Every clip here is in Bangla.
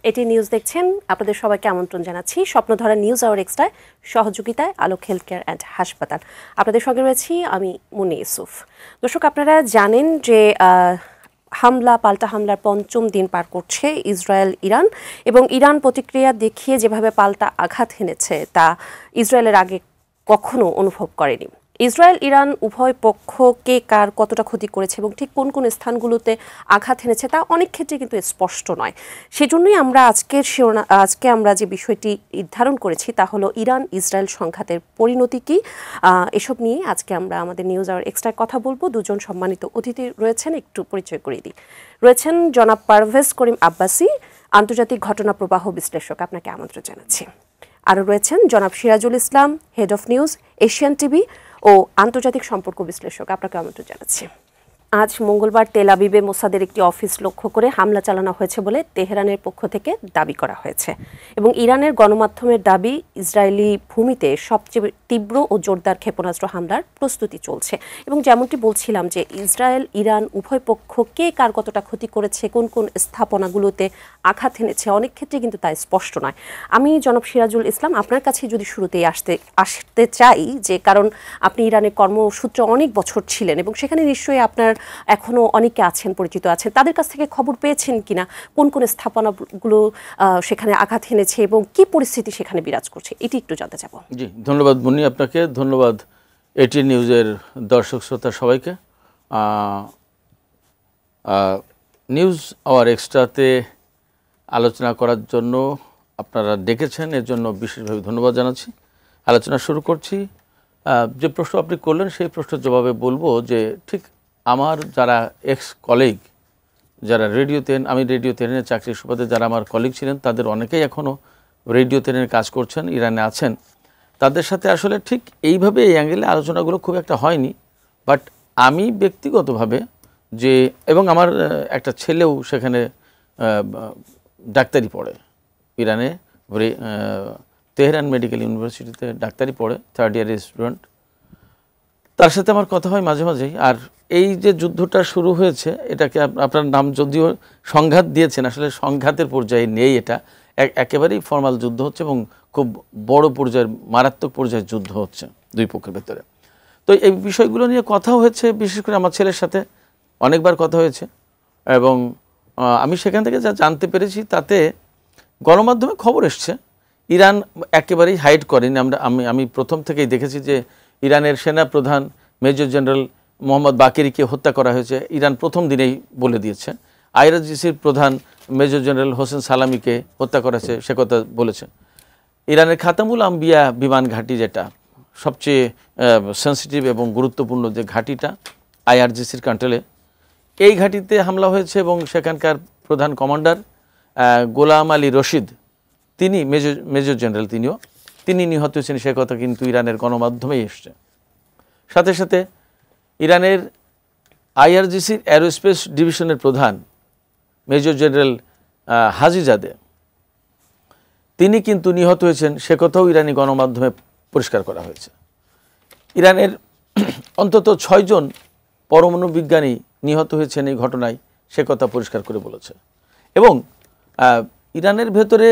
এটি নিউজ দেখছেন। আপনাদের সবাইকে আমন্ত্রণ জানাচ্ছি স্বপ্নধারা নিউজ আওয়ার এক্সট্রায় সহযোগিতায় আলোক হেলথ কেয়ার অ্যান্ড হাসপাতাল। আপনাদের সঙ্গে রয়েছি আমি মুন্নি ইউসুফ। দর্শক, আপনারা জানেন যে পাল্টা হামলার পঞ্চম দিন পার করছে ইসরায়েল ইরান, এবং ইরান প্রতিক্রিয়া দেখিয়ে যেভাবে পাল্টা আঘাত হেনেছে তা ইসরায়েলের আগে কখনো অনুভব করেনি। ইসরায়েল ইরান উভয় পক্ষকে কার কতটা ক্ষতি করেছে এবং ঠিক কোন কোন স্থানগুলোতে আঘাত হেনেছে তা অনেক ক্ষেত্রে কিন্তু স্পষ্ট নয়। সেজন্যই আমরা আজকে আমরা যে বিষয়টি নির্ধারণ করেছি তা হলো ইরান ইসরায়েল সংঘাতের পরিণতি কী। এসব নিয়ে আজকে আমরা আমাদের নিউজ আওয়ার এক্সট্রায় কথা বলবো। দুজন সম্মানিত অতিথি রয়েছেন, একটু পরিচয় করিয়ে দিই। রয়েছেন জনাব পারভেজ করিম আব্বাসী, আন্তর্জাতিক ঘটনা প্রবাহ বিশ্লেষক, আপনাকে আমন্ত্রণ জানাচ্ছি। আরও রয়েছেন জনাব Sirajul Islam, head of news Asian TV ও আন্তর্জাতিক সম্পর্ক বিশ্লেষক, আপনাকে আমন্ত্রণ জানাচ্ছি। আজ মঙ্গলবার তেল আবিবে মোসাদের একটি অফিস লক্ষ্য করে হামলা চালানো হয়েছে বলে তেহরানের পক্ষ থেকে দাবি করা হয়েছে, এবং ইরানের গণমাধ্যমের দাবি ইসরায়েলি ভূমিতে সবচেয়ে তীব্র ও জোরদার ক্ষেপণাস্ত্র হামলার প্রস্তুতি চলছে। এবং যেমনটি বলছিলাম যে ইসরায়েল ইরান উভয় পক্ষ কে কার কতটা ক্ষতি করেছে, কোন কোন স্থাপনাগুলোতে আঘাত এনেছে, অনেক ক্ষেত্রে কিন্তু তা স্পষ্ট নয়। আমি জনাব সিরাজুল ইসলাম আপনার কাছে যদি শুরুতেই আসতে চাই, যে কারণ আপনি ইরানের কর্মসূত্রে অনেক বছর ছিলেন এবং সেখানে নিশ্চয়ই আপনার এখনো অনেকে আছেন, পরিচিত আছেন, তাদের কাছ থেকে খবর পেয়েছেন কিনা কোন কোন স্থাপনাগুলো সেখানে আঘাত হেনেছে এবং কি পরিস্থিতি সেখানে বিরাজ করছে, এটি একটু জানতে চাবো। জি, ধন্যবাদ মুন্নি, আপনাকে ধন্যবাদ এটি নিউজের দর্শক শ্রোতা সবাইকে। নিউজ আওয়ার এক্সট্রাতে আলোচনা করার জন্য আপনারা ডেকেছেন, এর জন্য বিশেষভাবে ধন্যবাদ জানাচ্ছি। আলোচনা শুরু করছি। যে প্রশ্ন আপনি করলেন সেই প্রশ্নের জবাবে বলবো যে ঠিক আমার যারা এক্স কলিগ, যারা আমি রেডিও তেহরানের চাকরির সুবাদে যারা আমার কলিগ ছিলেন, তাদের অনেকেই এখনও রেডিও তেহরানের কাজ করছেন, ইরানে আছেন। তাদের সাথে আসলে ঠিক এইভাবে এই অ্যাঙ্গেলে আলোচনাগুলো খুব একটা হয়নি। বাট আমি ব্যক্তিগতভাবে এবং আমার একটা ছেলেও সেখানে ডাক্তারি পড়ে, ইরানে তেহরান মেডিকেল ইউনিভার্সিটিতে ডাক্তারি পড়ে, 3rd ইয়ারের স্টুডেন্ট। তার সাথে আমার কথা হয় মাঝে মাঝেই। আর এই যে যুদ্ধটা শুরু হয়েছে, এটাকে আপনার নাম যদিও সংঘাত দিয়েছেন, আসলে সংঘাতের পর্যায়ে নেই, এটা একেবারেই ফর্মাল যুদ্ধ হচ্ছে এবং খুব বড় পর্যায়ের, মারাত্মক পর্যায়ের যুদ্ধ হচ্ছে দুই পক্ষের ভেতরে। তো এই বিষয়গুলো নিয়ে কথা হয়েছে, বিশেষ করে আমার ছেলের সাথে অনেকবার কথা হয়েছে, এবং আমি সেখান থেকে যা জানতে পেরেছি তাতে গণমাধ্যমে খবর এসছে ইরান একেবারেই হাইড করেনি। আমি প্রথম থেকেই দেখেছি যে ইরানের সেনা প্রধান মেজর জেনারেল মোহাম্মদ বাকেরিকে হত্যা করা হয়েছে, ইরান প্রথম দিনেই বলে দিয়েছে। আইআরজিসির প্রধান মেজর জেনারেল হোসেন সালামিকে হত্যা করা হয়েছে, সে কথা বলেছে। ইরানের খাতামুল আম্বিয়া বিমান ঘাঁটি, যেটা সবচেয়ে সেন্সিটিভ এবং গুরুত্বপূর্ণ যে ঘাঁটিটা আইআরজিসির কন্ট্রোলে, এই ঘাঁটিতে হামলা হয়েছে এবং সেখানকার প্রধান কমান্ডার গোলাম আলী রশিদ, তিনি মেজর জেনারেল, তিনি নিহত হয়েছেন, সে কথা কিন্তু ইরানের গণমাধ্যমেই এসছে। সাথে সাথে ইরানের আইআরজিসির অ্যারোস্পেস ডিভিশনের প্রধান মেজর জেনারেল হাজিজাদে, তিনি কিন্তু নিহত হয়েছেন, সে কথাও ইরানি গণমাধ্যমে পরিষ্কার করা হয়েছে। ইরানের অন্তত 6 জন পরমাণু বিজ্ঞানী নিহত হয়েছেন এই ঘটনায়, সে কথা পরিষ্কার করে বলেছে। এবং ইরানের ভেতরে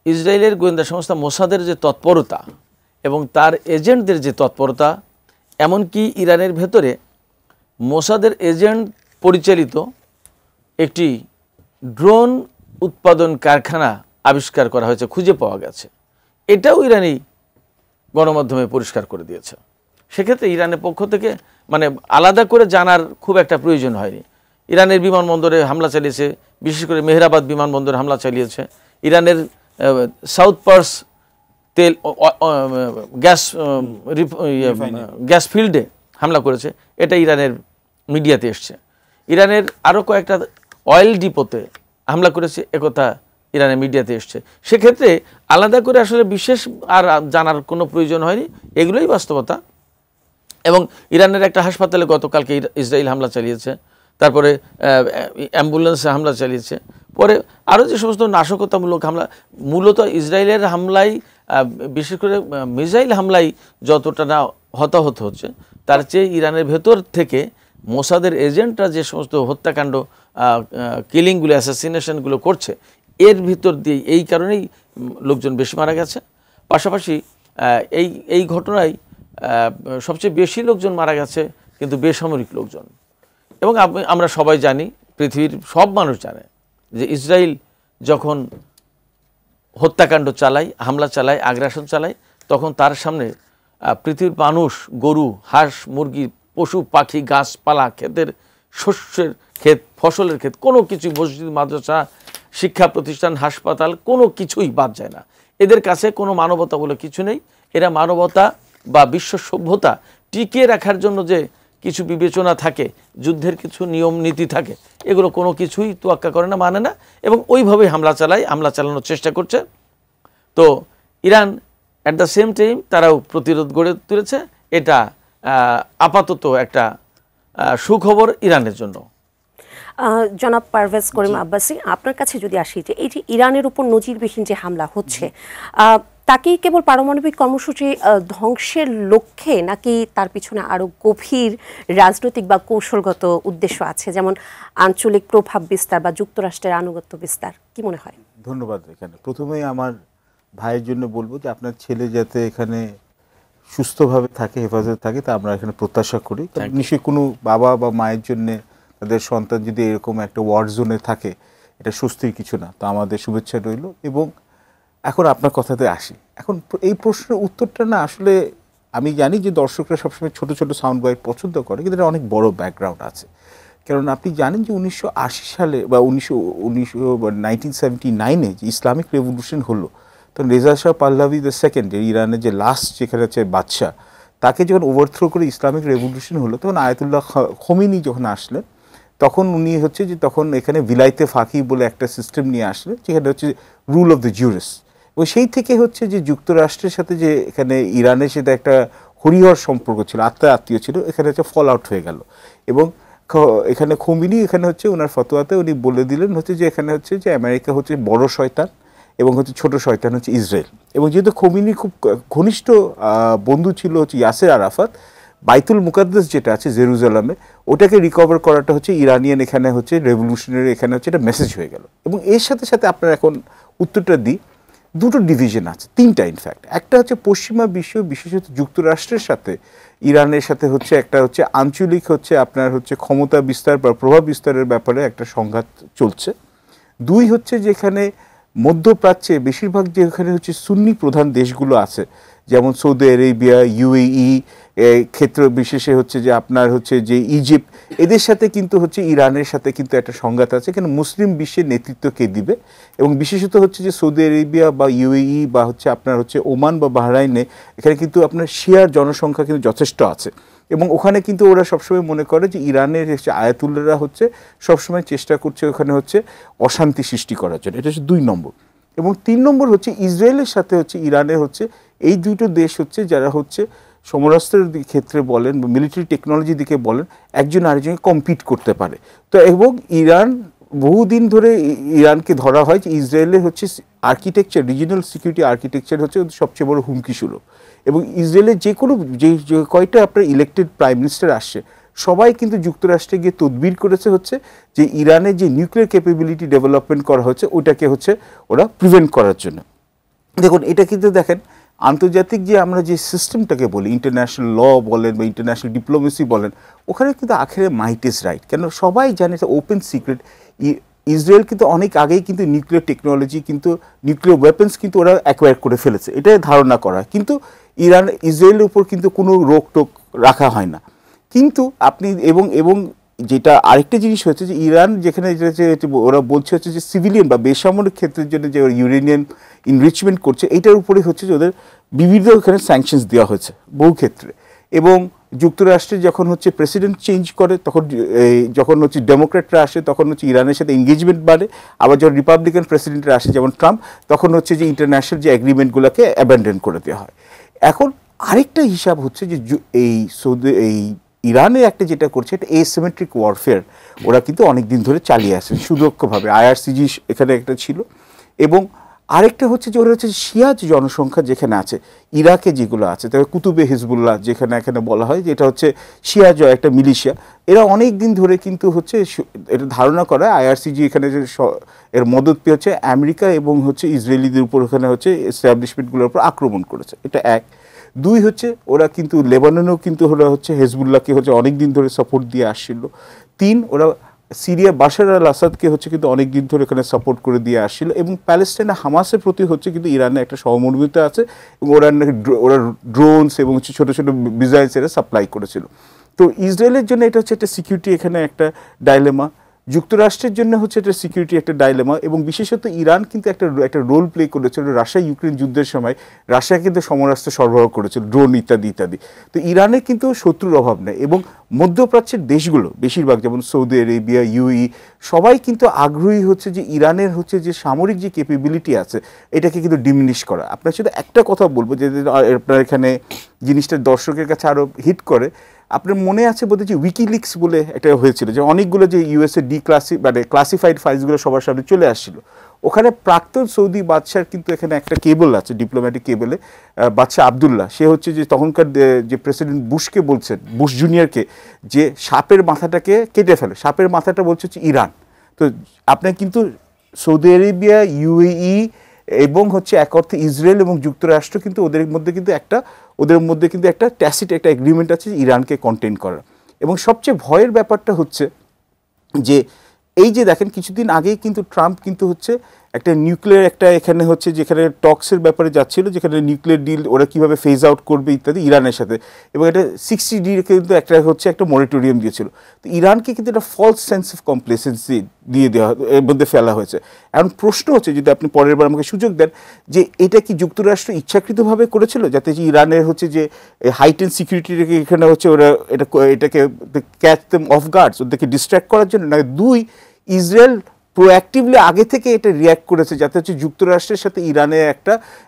ইসরায়েলের গোয়েন্দা সংস্থা মোসাদের যে তৎপরতা এবং তার এজেন্টদের যে তৎপরতা, এমনকি ইরানের ভেতরে মোসাদের এজেন্ট পরিচালিত একটি ড্রোন উৎপাদন কারখানা আবিষ্কার করা হয়েছে, খুঁজে পাওয়া গেছে, এটাও ইরানি গণমাধ্যমে পরিষ্কার করে দিয়েছে। সেক্ষেত্রে ইরানের পক্ষ থেকে আলাদা করে জানার খুব একটা প্রয়োজন হয়নি। ইরানের বিমানবন্দরে হামলা চালিয়েছে, বিশেষ করে মেহরাবাদ বিমানবন্দরে হামলা চালিয়েছে, ইরানের সাউথ পার্স তেল গ্যাস ফিল্ডে হামলা করেছে, এটা ইরানের মিডিয়াতে এসছে। ইরানের আরও কয়েকটা অয়েল ডিপোতে হামলা করেছে, একথা ইরানের মিডিয়াতে এসছে। সেক্ষেত্রে আলাদা করে আসলে বিশেষ আর জানার কোনো প্রয়োজন হয়নি, এগুলোই বাস্তবতা। এবং ইরানের একটা হাসপাতালে গতকালকে ইসরায়েল হামলা চালিয়েছে, তারপরে অ্যাম্বুলেন্সে হামলা চালিয়েছে, পরে আরও যে সমস্ত নাশকতামূলক হামলা, মূলত ইসরায়েলের হামলায়, বিশেষ করে মিসাইল হামলায় যতটা না হতাহত হচ্ছে, তার চেয়ে ইরানের ভেতর থেকে মোসাদের এজেন্টরা যে সমস্ত হত্যাকাণ্ড, কিলিংগুলো, অ্যাসাসিনেশনগুলো করছে, এর ভিতর দিয়ে এই কারণেই লোকজন বেশি মারা গেছে। পাশাপাশি এই ঘটনায় সবচেয়ে বেশি লোকজন মারা গেছে কিন্তু বেসামরিক লোকজন। এবং আমরা সবাই জানি, পৃথিবীর সব মানুষ জানে যে ইসরায়েল যখন হত্যাকাণ্ড চালায়, হামলা চালায়, আগ্রাসন চালায়, তখন তার সামনে পৃথিবীর মানুষ, গরু, হাঁস, মুরগি, পশু পাখি, গাছপালা, ক্ষেতের শস্যের ক্ষেত, ফসলের ক্ষেত, কোনো কিছুই, মসজিদ, মাদ্রাসা, শিক্ষা প্রতিষ্ঠান, হাসপাতাল, কোনো কিছুই বাদ যায় না। এদের কাছে কোনো মানবতা বলে কিছু নেই। এরা মানবতা বা বিশ্ব সভ্যতা টিকিয়ে রাখার জন্য যে কিছু বিবেচনা থাকে, যুদ্ধের কিছু নিয়ম নীতি থাকে, এগুলো কোনো কিছুই তোয়াক্কা করে না, মানে না, এবং ওইভাবেই হামলা চালানোর চেষ্টা করছে। তো Iran at the same time তারাও প্রতিরোধ গড়ে তুলেছে। এটা আপাতত একটা সুখবর ইরানের জন্য। জনাব পারভেজ করিম আব্বাসী, আপনার কাছে যদি আসি, যে এই যে ইরানের উপর নজিরবিহীন যে হামলা হচ্ছে, তাকেই কেবল পারমাণবিক কর্মসূচি ধ্বংসের লক্ষ্যে, নাকি তার পিছনে আরও গভীর রাজনৈতিক বা কৌশলগত উদ্দেশ্য আছে, যেমন আঞ্চলিক প্রভাব বিস্তার বা যুক্তরাষ্ট্রের আনুগত্য বিস্তার? কি মনে হয়? ধন্যবাদ। এখানে প্রথমেই আমার ভাইয়ের জন্য বলবো যে আপনার ছেলে যাতে এখানে সুস্থভাবে থাকে, হেফাজতে থাকে, তা আমরা এখানে প্রত্যাশা করি। নিশ্চয়ই কোনো বাবা বা মায়ের জন্য তাদের সন্তান যদি এরকম একটা ওয়ার জোনে থাকে, এটা স্বস্তির কিছু না। তো আমাদের শুভেচ্ছা রইল। এবং এখন আপনার কথাতে আসি। এখন এই প্রশ্নের উত্তরটা না, আসলে আমি জানি যে দর্শকরা সবসময় ছোট ছোট সাউন্ড বাইট পছন্দ করে, কিন্তু এটা অনেক বড় ব্যাকগ্রাউন্ড আছে। কারণ আপনি জানেন যে 1980 সালে বা 1979-এ যে ইসলামিক রেভলিউশন হলো, তখন রেজা শাহ পাহলাভি দ্য সেকেন্ড, ইরানের যে লাস্ট যেখানে হচ্ছে বাদশাহ, তাকে যখন ওভারথ্রো করে ইসলামিক রেভলিউশন হলো, তখন আয়াতুল্লাহ খোমেনি যখন আসলেন, তখন উনি হচ্ছে যে তখন এখানে বিলাইতে ফাঁকি বলে একটা সিস্টেম নিয়ে আসলেন, যেখানে হচ্ছে রুল অফ দ্য জুরিস। এবং সেই থেকে হচ্ছে যে যুক্তরাষ্ট্রের সাথে যে এখানে ইরানের সাথে একটা হরিহর সম্পর্ক ছিল, আত্মীয় ছিল, এখানে হচ্ছে ফল আউট হয়ে গেল। এবং এখানে খোমেনি এখানে হচ্ছে ওনার ফতোয়াতে উনি বলে দিলেন হচ্ছে যে এখানে হচ্ছে যে আমেরিকা হচ্ছে বড় শয়তান এবং হচ্ছে ছোট শয়তান হচ্ছে ইসরায়েল। এবং যেহেতু খোমেনির খুব ঘনিষ্ঠ বন্ধু ছিল হচ্ছে ইয়াসের আরাফাত, বাইতুল মুকাদ্দাস যেটা আছে জেরুজালেমে, ওটাকে রিকভার করাটা হচ্ছে ইরানিয়ান এখানে হচ্ছে রেভলিউশনারি এখানে হচ্ছে এটা মেসেজ হয়ে গেল। এবং এর সাথে সাথে আপনার এখন উত্তরটা দিই, দুটো ডিভিশন আছে, তিনটা ইনফ্যাক্ট। একটা হচ্ছে পশ্চিমা বিশ্ব, বিশেষত যুক্তরাষ্ট্রের সাথে ইরানের সাথে হচ্ছে একটা হচ্ছে আঞ্চলিক হচ্ছে আপনার হচ্ছে ক্ষমতা বিস্তার বা প্রভাব বিস্তারের ব্যাপারে একটা সংঘাত চলছে। দুই হচ্ছে যেখানে মধ্যপ্রাচ্যে বেশিরভাগ যেখানে হচ্ছে সুন্নি প্রধান দেশগুলো আছে, যেমন সৌদি আরেবিয়া, ইউএই, ক্ষেত্র বিশেষে হচ্ছে যে আপনার হচ্ছে যে ইজিপ্ট, এদের সাথে কিন্তু হচ্ছে ইরানের সাথে কিন্তু একটা সংঘাত আছে। এখানে মুসলিম বিশ্বের নেতৃত্ব কে দিবে? এবং বিশেষত হচ্ছে যে সৌদি আরেবিয়া বা ইউএই বা হচ্ছে আপনার হচ্ছে ওমান বা বাহরাইনে, এখানে কিন্তু আপনার শিয়ার জনসংখ্যা কিন্তু যথেষ্ট আছে। এবং ওখানে কিন্তু ওরা সবসময় মনে করে যে ইরানের হচ্ছে আয়াতুল্লাহরা হচ্ছে সবসময় চেষ্টা করছে ওখানে হচ্ছে অশান্তি সৃষ্টি করার জন্য। এটা হচ্ছে 2 নম্বর। এবং 3 নম্বর হচ্ছে ইসরায়েলের সাথে হচ্ছে ইরানের হচ্ছে এই দুটো দেশ হচ্ছে যারা হচ্ছে সমরাস্ত্রের ক্ষেত্রে বলেন বা মিলিটারি টেকনোলজির দিকে বলেন, একজন আরেকজনকে কম্পিট করতে পারে। তো এবং ইরান বহুদিন ধরে ইরানকে ধরা হয় যে ইসরায়েলের হচ্ছে আর্কিটেকচার, রিজিনাল সিকিউরিটি আর্কিটেকচার হচ্ছে সবচেয়ে বড় হুমকি স্বরূপ। এবং ইসরায়েলের যে কোনো যে কয়টা আপনার ইলেক্টেড প্রাইম মিনিস্টার আসছে, সবাই কিন্তু যুক্তরাষ্ট্রে গিয়ে তদবির করেছে হচ্ছে যে ইরানের যে নিউক্লিয়ার ক্যাপাবিলিটি ডেভেলপমেন্ট করা হচ্ছে ওটাকে হচ্ছে ওরা প্রিভেন্ট করার জন্য। দেখুন, এটা কিন্তু দেখেন আন্তর্জাতিক যে আমরা যে সিস্টেমটাকে বলি, ইন্টারন্যাশনাল ল বলেন বা ইন্টারন্যাশনাল ডিপ্লোমেসি বলেন, ওখানে কিন্তু আখেরে মাইট ইজ রাইট। কেন সবাই জানে ওপেন সিক্রেট, ইসরায়েল কিন্তু অনেক আগেই কিন্তু নিউক্লিয়ার টেকনোলজি কিন্তু নিউক্লিয়ার ওয়েপন্স কিন্তু ওরা অ্যাকোয়ার করে ফেলেছে, এটাই ধারণা করা। কিন্তু ইসরায়েলের উপর কিন্তু কোনো রোক টোক রাখা হয় না। কিন্তু আপনি এবং যেটা আরেকটা জিনিস হচ্ছে যে ইরান যেখানে ওরা বলছে হচ্ছে যে সিভিলিয়ান বা বেসামরিক ক্ষেত্রের জন্য যে ইউরেনিয়াম ইনরিচমেন্ট করছে, এইটার উপরে হচ্ছে যে ওদের বিভিন্ন ওখানে স্যাংশনস দেওয়া হয়েছে বহু ক্ষেত্রে। এবং যুক্তরাষ্ট্রে যখন হচ্ছে প্রেসিডেন্ট চেঞ্জ করে, তখন যখন হচ্ছে ডেমোক্র্যাটরা আসে তখন হচ্ছে ইরানের সাথে এঙ্গেজমেন্ট বাড়ে। আবার যখন রিপাবলিকান প্রেসিডেন্টরা আসে যেমন ট্রাম্প, তখন হচ্ছে যে ইন্টারন্যাশনাল যে এগ্রিমেন্টগুলোকে অ্যাবান্ডন করে দেওয়া হয়। এখন আরেকটা হিসাব হচ্ছে যে এই ইরানে একটা যেটা করছে এটা এসিমেট্রিক ওয়ারফেয়ার ওরা কিন্তু অনেক দিন ধরে চালিয়ে আসে সুদক্ষভাবে। আইআরসিজি এখানে একটা ছিল। এবং আরেকটা হচ্ছে যে ওরা হচ্ছে শিয়া যে জনসংখ্যা যেখানে আছে ইরাকে যেগুলো আছে, তবে কুতুবে হিজবুল্লাহ যেখানে এখানে বলা হয় যে এটা হচ্ছে শিয়া একটা মিলিশিয়া, এরা অনেক দিন ধরে কিন্তু হচ্ছে এটা ধারণা করা আইআরসিজি এখানে যে এর মদত পেয়ে হচ্ছে আমেরিকা এবং হচ্ছে ইসরায়েলিদের উপর ওখানে হচ্ছে এস্টাবলিশমেন্টগুলোর উপর আক্রমণ করেছে, এটা এক। দুই হচ্ছে ওরা কিন্তু লেবাননেও কিন্তু ওরা হচ্ছে হেজবুল্লাহকে হচ্ছে অনেক দিন ধরে সাপোর্ট দিয়ে আসছিল। তিন, ওরা সিরিয়া বাশার আল আসাদকে হচ্ছে কিন্তু অনেক দিন ধরে এখানে সাপোর্ট করে দিয়ে আসছিল, এবং প্যালেস্টাইনে হামাসের প্রতি হচ্ছে কিন্তু ইরানে একটা সহমর্মিতা আছে, এবং ওরা ড্রোনস এবং হচ্ছে ছোটো ছোটো মিসাইলস এরা সাপ্লাই করেছিল। তো ইসরায়েলের জন্য এটা হচ্ছে একটা সিকিউরিটি এখানে একটা ডাইলেমা, যুক্তরাষ্ট্রের জন্য হচ্ছে এটা সিকিউরিটি একটা ডাইলেমা, এবং বিশেষত ইরান কিন্তু একটা রোল প্লে করেছিল রাশিয়া ইউক্রেন যুদ্ধের সময়। রাশিয়া কিন্তু সমরাস্ত্র সরবরাহ করেছিল, ড্রোন ইত্যাদি ইত্যাদি। তো ইরানের কিন্তু শত্রুর অভাব নেই, এবং মধ্যপ্রাচ্যের দেশগুলো বেশিরভাগ যেমন সৌদি আরেবিয়া, ইউএই, সবাই কিন্তু আগ্রহী হচ্ছে যে ইরানের হচ্ছে যে সামরিক যে ক্যাপেবিলিটি আছে এটাকে কিন্তু ডিমিনিশ করা। আপনার সাথে একটা কথা বলবো যে আপনার এখানে জিনিসটা দর্শকের কাছে আরও হিট করে, আপনার মনে আছে বোধহয় যে উইকিলিক্স বলে একটা হয়েছিল, যে অনেকগুলো যে ইউএসএ মানে ক্লাসিফাইড ফাইলসগুলো সবার সামনে চলে আসছিল। ওখানে প্রাক্তন সৌদি বাদশার কিন্তু এখানে একটা কেবল আছে, ডিপ্লোম্যাটিক কেবলে, বাদশাহ আবদুল্লাহ, সে হচ্ছে যে তখনকার যে প্রেসিডেন্ট বুশকে বলছেন, বুশ জুনিয়রকে, যে সাপের মাথাটাকে কেটে ফেলে, সাপের মাথাটা বলছে হচ্ছে ইরান। তো আপনি কিন্তু সৌদি আরেবিয়া, ইউএই এবং হচ্ছে এক অর্থে ইসরায়েল এবং যুক্তরাষ্ট্র কিন্তু ওদের মধ্যে কিন্তু একটা ট্যাসিট একটা এগ্রিমেন্ট আছে ইরানকে কন্টেইন করার। এবং সবচেয়ে ভয়ের ব্যাপারটা হচ্ছে যে এই যে দেখেন কিছুদিন আগেই কিন্তু ট্রাম্প কিন্তু হচ্ছে একটা নিউক্লিয়ার একটা এখানে হচ্ছে যেখানে টক্সের ব্যাপারে যাচ্ছিল, যেখানে নিউক্লিয়ার ডিল ওরা কীভাবে ফেজ আউট করবে ইত্যাদি ইরানের সাথে, এবং এটা 60 ডে কিন্তু একটা মরিটোরিয়াম দিয়েছিল। তো ইরানকে কিন্তু একটা ফলস সেন্স অফ কমপ্লেসেন্সি দিয়ে দেওয়া এর মধ্যে ফেলা হয়েছে। এখন প্রশ্ন হচ্ছে, যদি আপনি পরের বার আমাকে সুযোগ দেন, যে এটা কি যুক্তরাষ্ট্র ইচ্ছাকৃতভাবে করেছিল যাতে যে ইরানের হচ্ছে যে হাইটেন সিকিউরিটিটাকে এখানে হচ্ছে ওরা এটাকে ক্যাচ দেম অফ গার্ডস, ওদেরকে ডিস্ট্র্যাক্ট করার জন্য, না দুই, ইসরায়েল প্রোঅ্যাক্টিভলি আগে থেকে এটা রিয়্যাক্ট করেছে যাতে হচ্ছে যুক্তরাষ্ট্রের সাথে ইরানের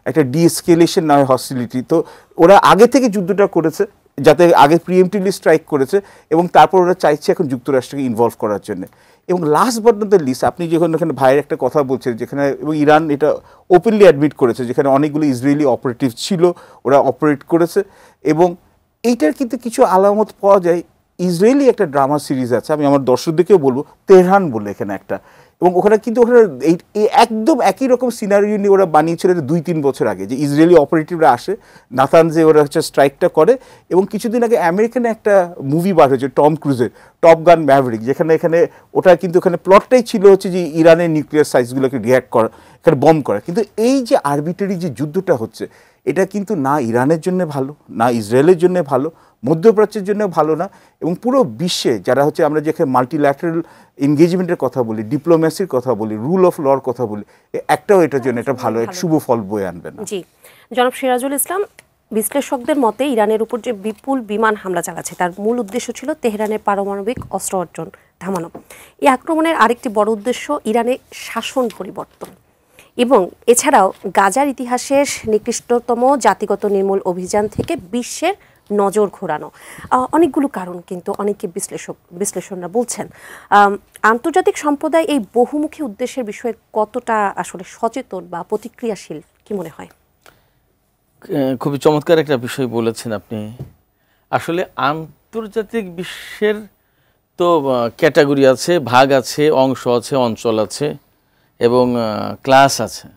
একটা ডিএসকেলেশন না হয় হস্টিলিটি। তো ওরা আগে থেকে যুদ্ধটা করেছে, যাতে আগে প্রিএমপ্টিভলি স্ট্রাইক করেছে, এবং তারপর ওরা চাইছে এখন যুক্তরাষ্ট্রকে ইনভলভ করার জন্য। এবং last but not the least, আপনি যখন এখানে ভাইয়ের একটা কথা বলছেন, যেখানে এবং ইরান এটা ওপেনলি অ্যাডমিট করেছে, যেখানে অনেকগুলো ইসরায়েলি অপারেটিভ ছিল, ওরা অপারেট করেছে, এবং এইটার কিন্তু কিছু আলামত পাওয়া যায়। ইসরায়েলি একটা ড্রামা সিরিজ আছে, আমি আমার দর্শকদেরকেও বলবো, তেহরান বলে এখানে একটা, এবং ওখানে কিন্তু ওখানে একদম একই রকম সিনারিও নিয়ে ওরা বানিয়েছিল 2-3 বছর আগে, যে ইসরায়েলি অপারেটিভরা আসে, নাথান যে ওরা হচ্ছে স্ট্রাইকটা করে। এবং কিছুদিন আগে আমেরিকানে একটা মুভি বার হয়েছে টম ক্রুজের, টপ গান ম্যাভরিক, যেখানে ওটা কিন্তু ওখানে প্লটটাই ছিল হচ্ছে যে ইরানের নিউক্লিয়ার সাইটগুলোকে রিয়্যাক্ট করা, এখানে বম্ব করা। কিন্তু এই যে আরবিটারি যে যুদ্ধটা হচ্ছে, এটা কিন্তু না ইরানের জন্য ভালো, না ইসরায়েলের জন্য ভালো, মধ্যপ্রাচ্যের জন্য ভালো না, এবং পুরো বিশ্বে যারা হচ্ছে আমরা যেখানে মাল্টিল্যাটারাল এনগেজমেন্টের কথা বলি, ডিপ্লোম্যাসির কথা বলি, রুল অফ লর কথা বলি, একটাও এটার জন্য এটা ভালো শুভ ফল বয়ে আনবে না। জি, জনাব সিরাজুল ইসলাম, বিশ্লেষকদের মতে ইরানের উপর যে বিপুল বিমান হামলা চালাচ্ছে তার মূল উদ্দেশ্য ছিল তেহরানের পারমাণবিক অস্ত্র অর্জন থামানো। এই আক্রমণের আরেকটি বড় উদ্দেশ্য ইরানের শাসন পরিবর্তন, এবং এছাড়াও গাজার ইতিহাসের নিকৃষ্টতম জাতিগত নির্মূল অভিযান থেকে বিশ্বের নজর ঘোরানো। অনেকগুলো কারণ কিন্তু অনেকে বিশ্লেষণরা বলছেন। আন্তর্জাতিক সম্প্রদায় এই বহুমুখী উদ্দেশ্যের বিষয়ে কতটা আসলে সচেতন বা প্রতিক্রিয়াশীল, কি মনে হয়? খুবই চমৎকার একটা বিষয় বলেছেন আপনি। আসলে আন্তর্জাতিক বিশ্বের তো ক্যাটাগরি আছে, ভাগ আছে, অংশ আছে, অঞ্চল আছে এবং ক্লাস আছে।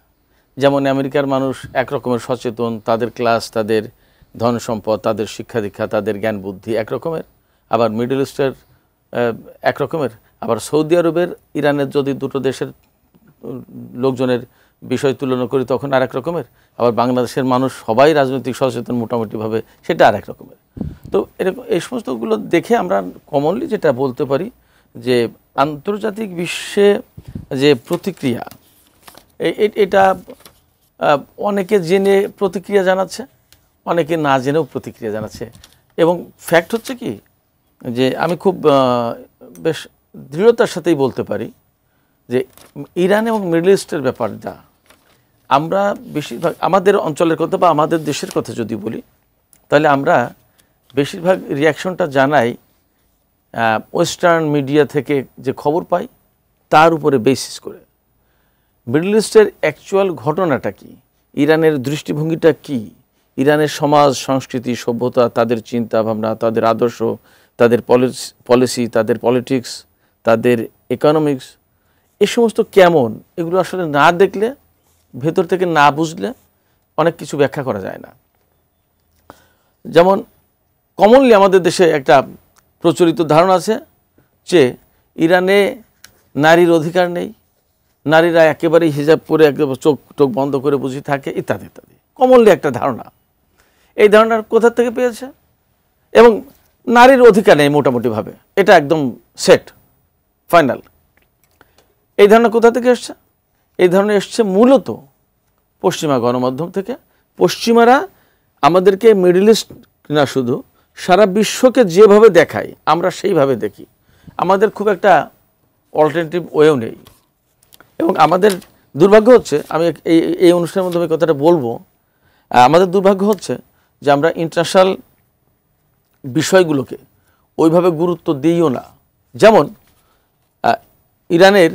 যেমন আমেরিকার মানুষ একরকমের সচেতন, তাদের ক্লাস, তাদের ধন সম্পদ, তাদের শিক্ষা দীক্ষা, তাদের জ্ঞান বুদ্ধি একরকমের। আবার মিডল ইস্টের একরকমের, আবার সৌদি আরবের, ইরানের যদি দুটো দেশের লোকজনের বিষয় তুলনা করি তখন আর এক রকমের। আবার বাংলাদেশের মানুষ সবাই রাজনৈতিক সচেতন মোটামুটিভাবে, সেটা আর এক রকমের। তো এরকম এই সমস্তগুলো দেখে আমরা কমনলি যেটা বলতে পারি যে আন্তর্জাতিক বিশ্বে যে প্রতিক্রিয়া, এটা অনেকে জেনে প্রতিক্রিয়া জানাচ্ছে, অনেকে না জেনেও প্রতিক্রিয়া জানাচ্ছে। এবং ফ্যাক্ট হচ্ছে কি, যে আমি খুব বেশ দৃঢ়তার সাথেই বলতে পারি যে ইরান এবং মিডল ইস্টের ব্যাপারটা আমরা বেশিরভাগ আমাদের অঞ্চলের কথা বা আমাদের দেশের কথা যদি বলি, তাহলে আমরা বেশিরভাগ রিয়াকশনটা জানাই ওয়েস্টার্ন মিডিয়া থেকে যে খবর পাই তার উপরে বেসিস করে। মিডল ইস্টের অ্যাকচুয়াল ঘটনাটা কি, ইরানের দৃষ্টিভঙ্গিটা কি, ইরানের সমাজ সংস্কৃতি সভ্যতা, তাদের চিন্তা ভাবনা, তাদের আদর্শ, তাদের পলিসি, তাদের পলিটিক্স, তাদের ইকোনমিক্স, এ সমস্ত কেমন, এগুলো আসলে না দেখলে, ভেতর থেকে না বুঝলে অনেক কিছু ব্যাখ্যা করা যায় না। যেমন কমনলি আমাদের দেশে একটা প্রচলিত ধারণা আছে যে ইরানে নারীর অধিকার নেই, নারীরা একেবারেই হিজাব পরে একদম চোখ টোক বন্ধ করে বুঝি থাকে, ইত্যাদি ইত্যাদি, কমনলি একটা ধারণা। এই ধারণার কোথা থেকে পেয়েছে? এবং নারীর অধিকার নেই মোটামুটিভাবে, এটা একদম সেট ফাইনাল। এই ধারণা কোথা থেকে এসছে? এই ধারণা এসছে মূলত পশ্চিমা গণমাধ্যম থেকে। পশ্চিমারা আমাদেরকে মিডল ইস্ট না শুধু সারা বিশ্বকে যেভাবে দেখায় আমরা সেইভাবে দেখি। আমাদের খুব একটা অল্টারনেটিভ ওয়েও নেই। এবং আমাদের দুর্ভাগ্য হচ্ছে, আমি এই অনুষ্ঠানের মাধ্যমে কথাটা বলবো, আমাদের দুর্ভাগ্য হচ্ছে যে আমরা ইন্টারন্যাশনাল বিষয়গুলোকে ওইভাবে গুরুত্ব দিইও না। যেমন ইরানের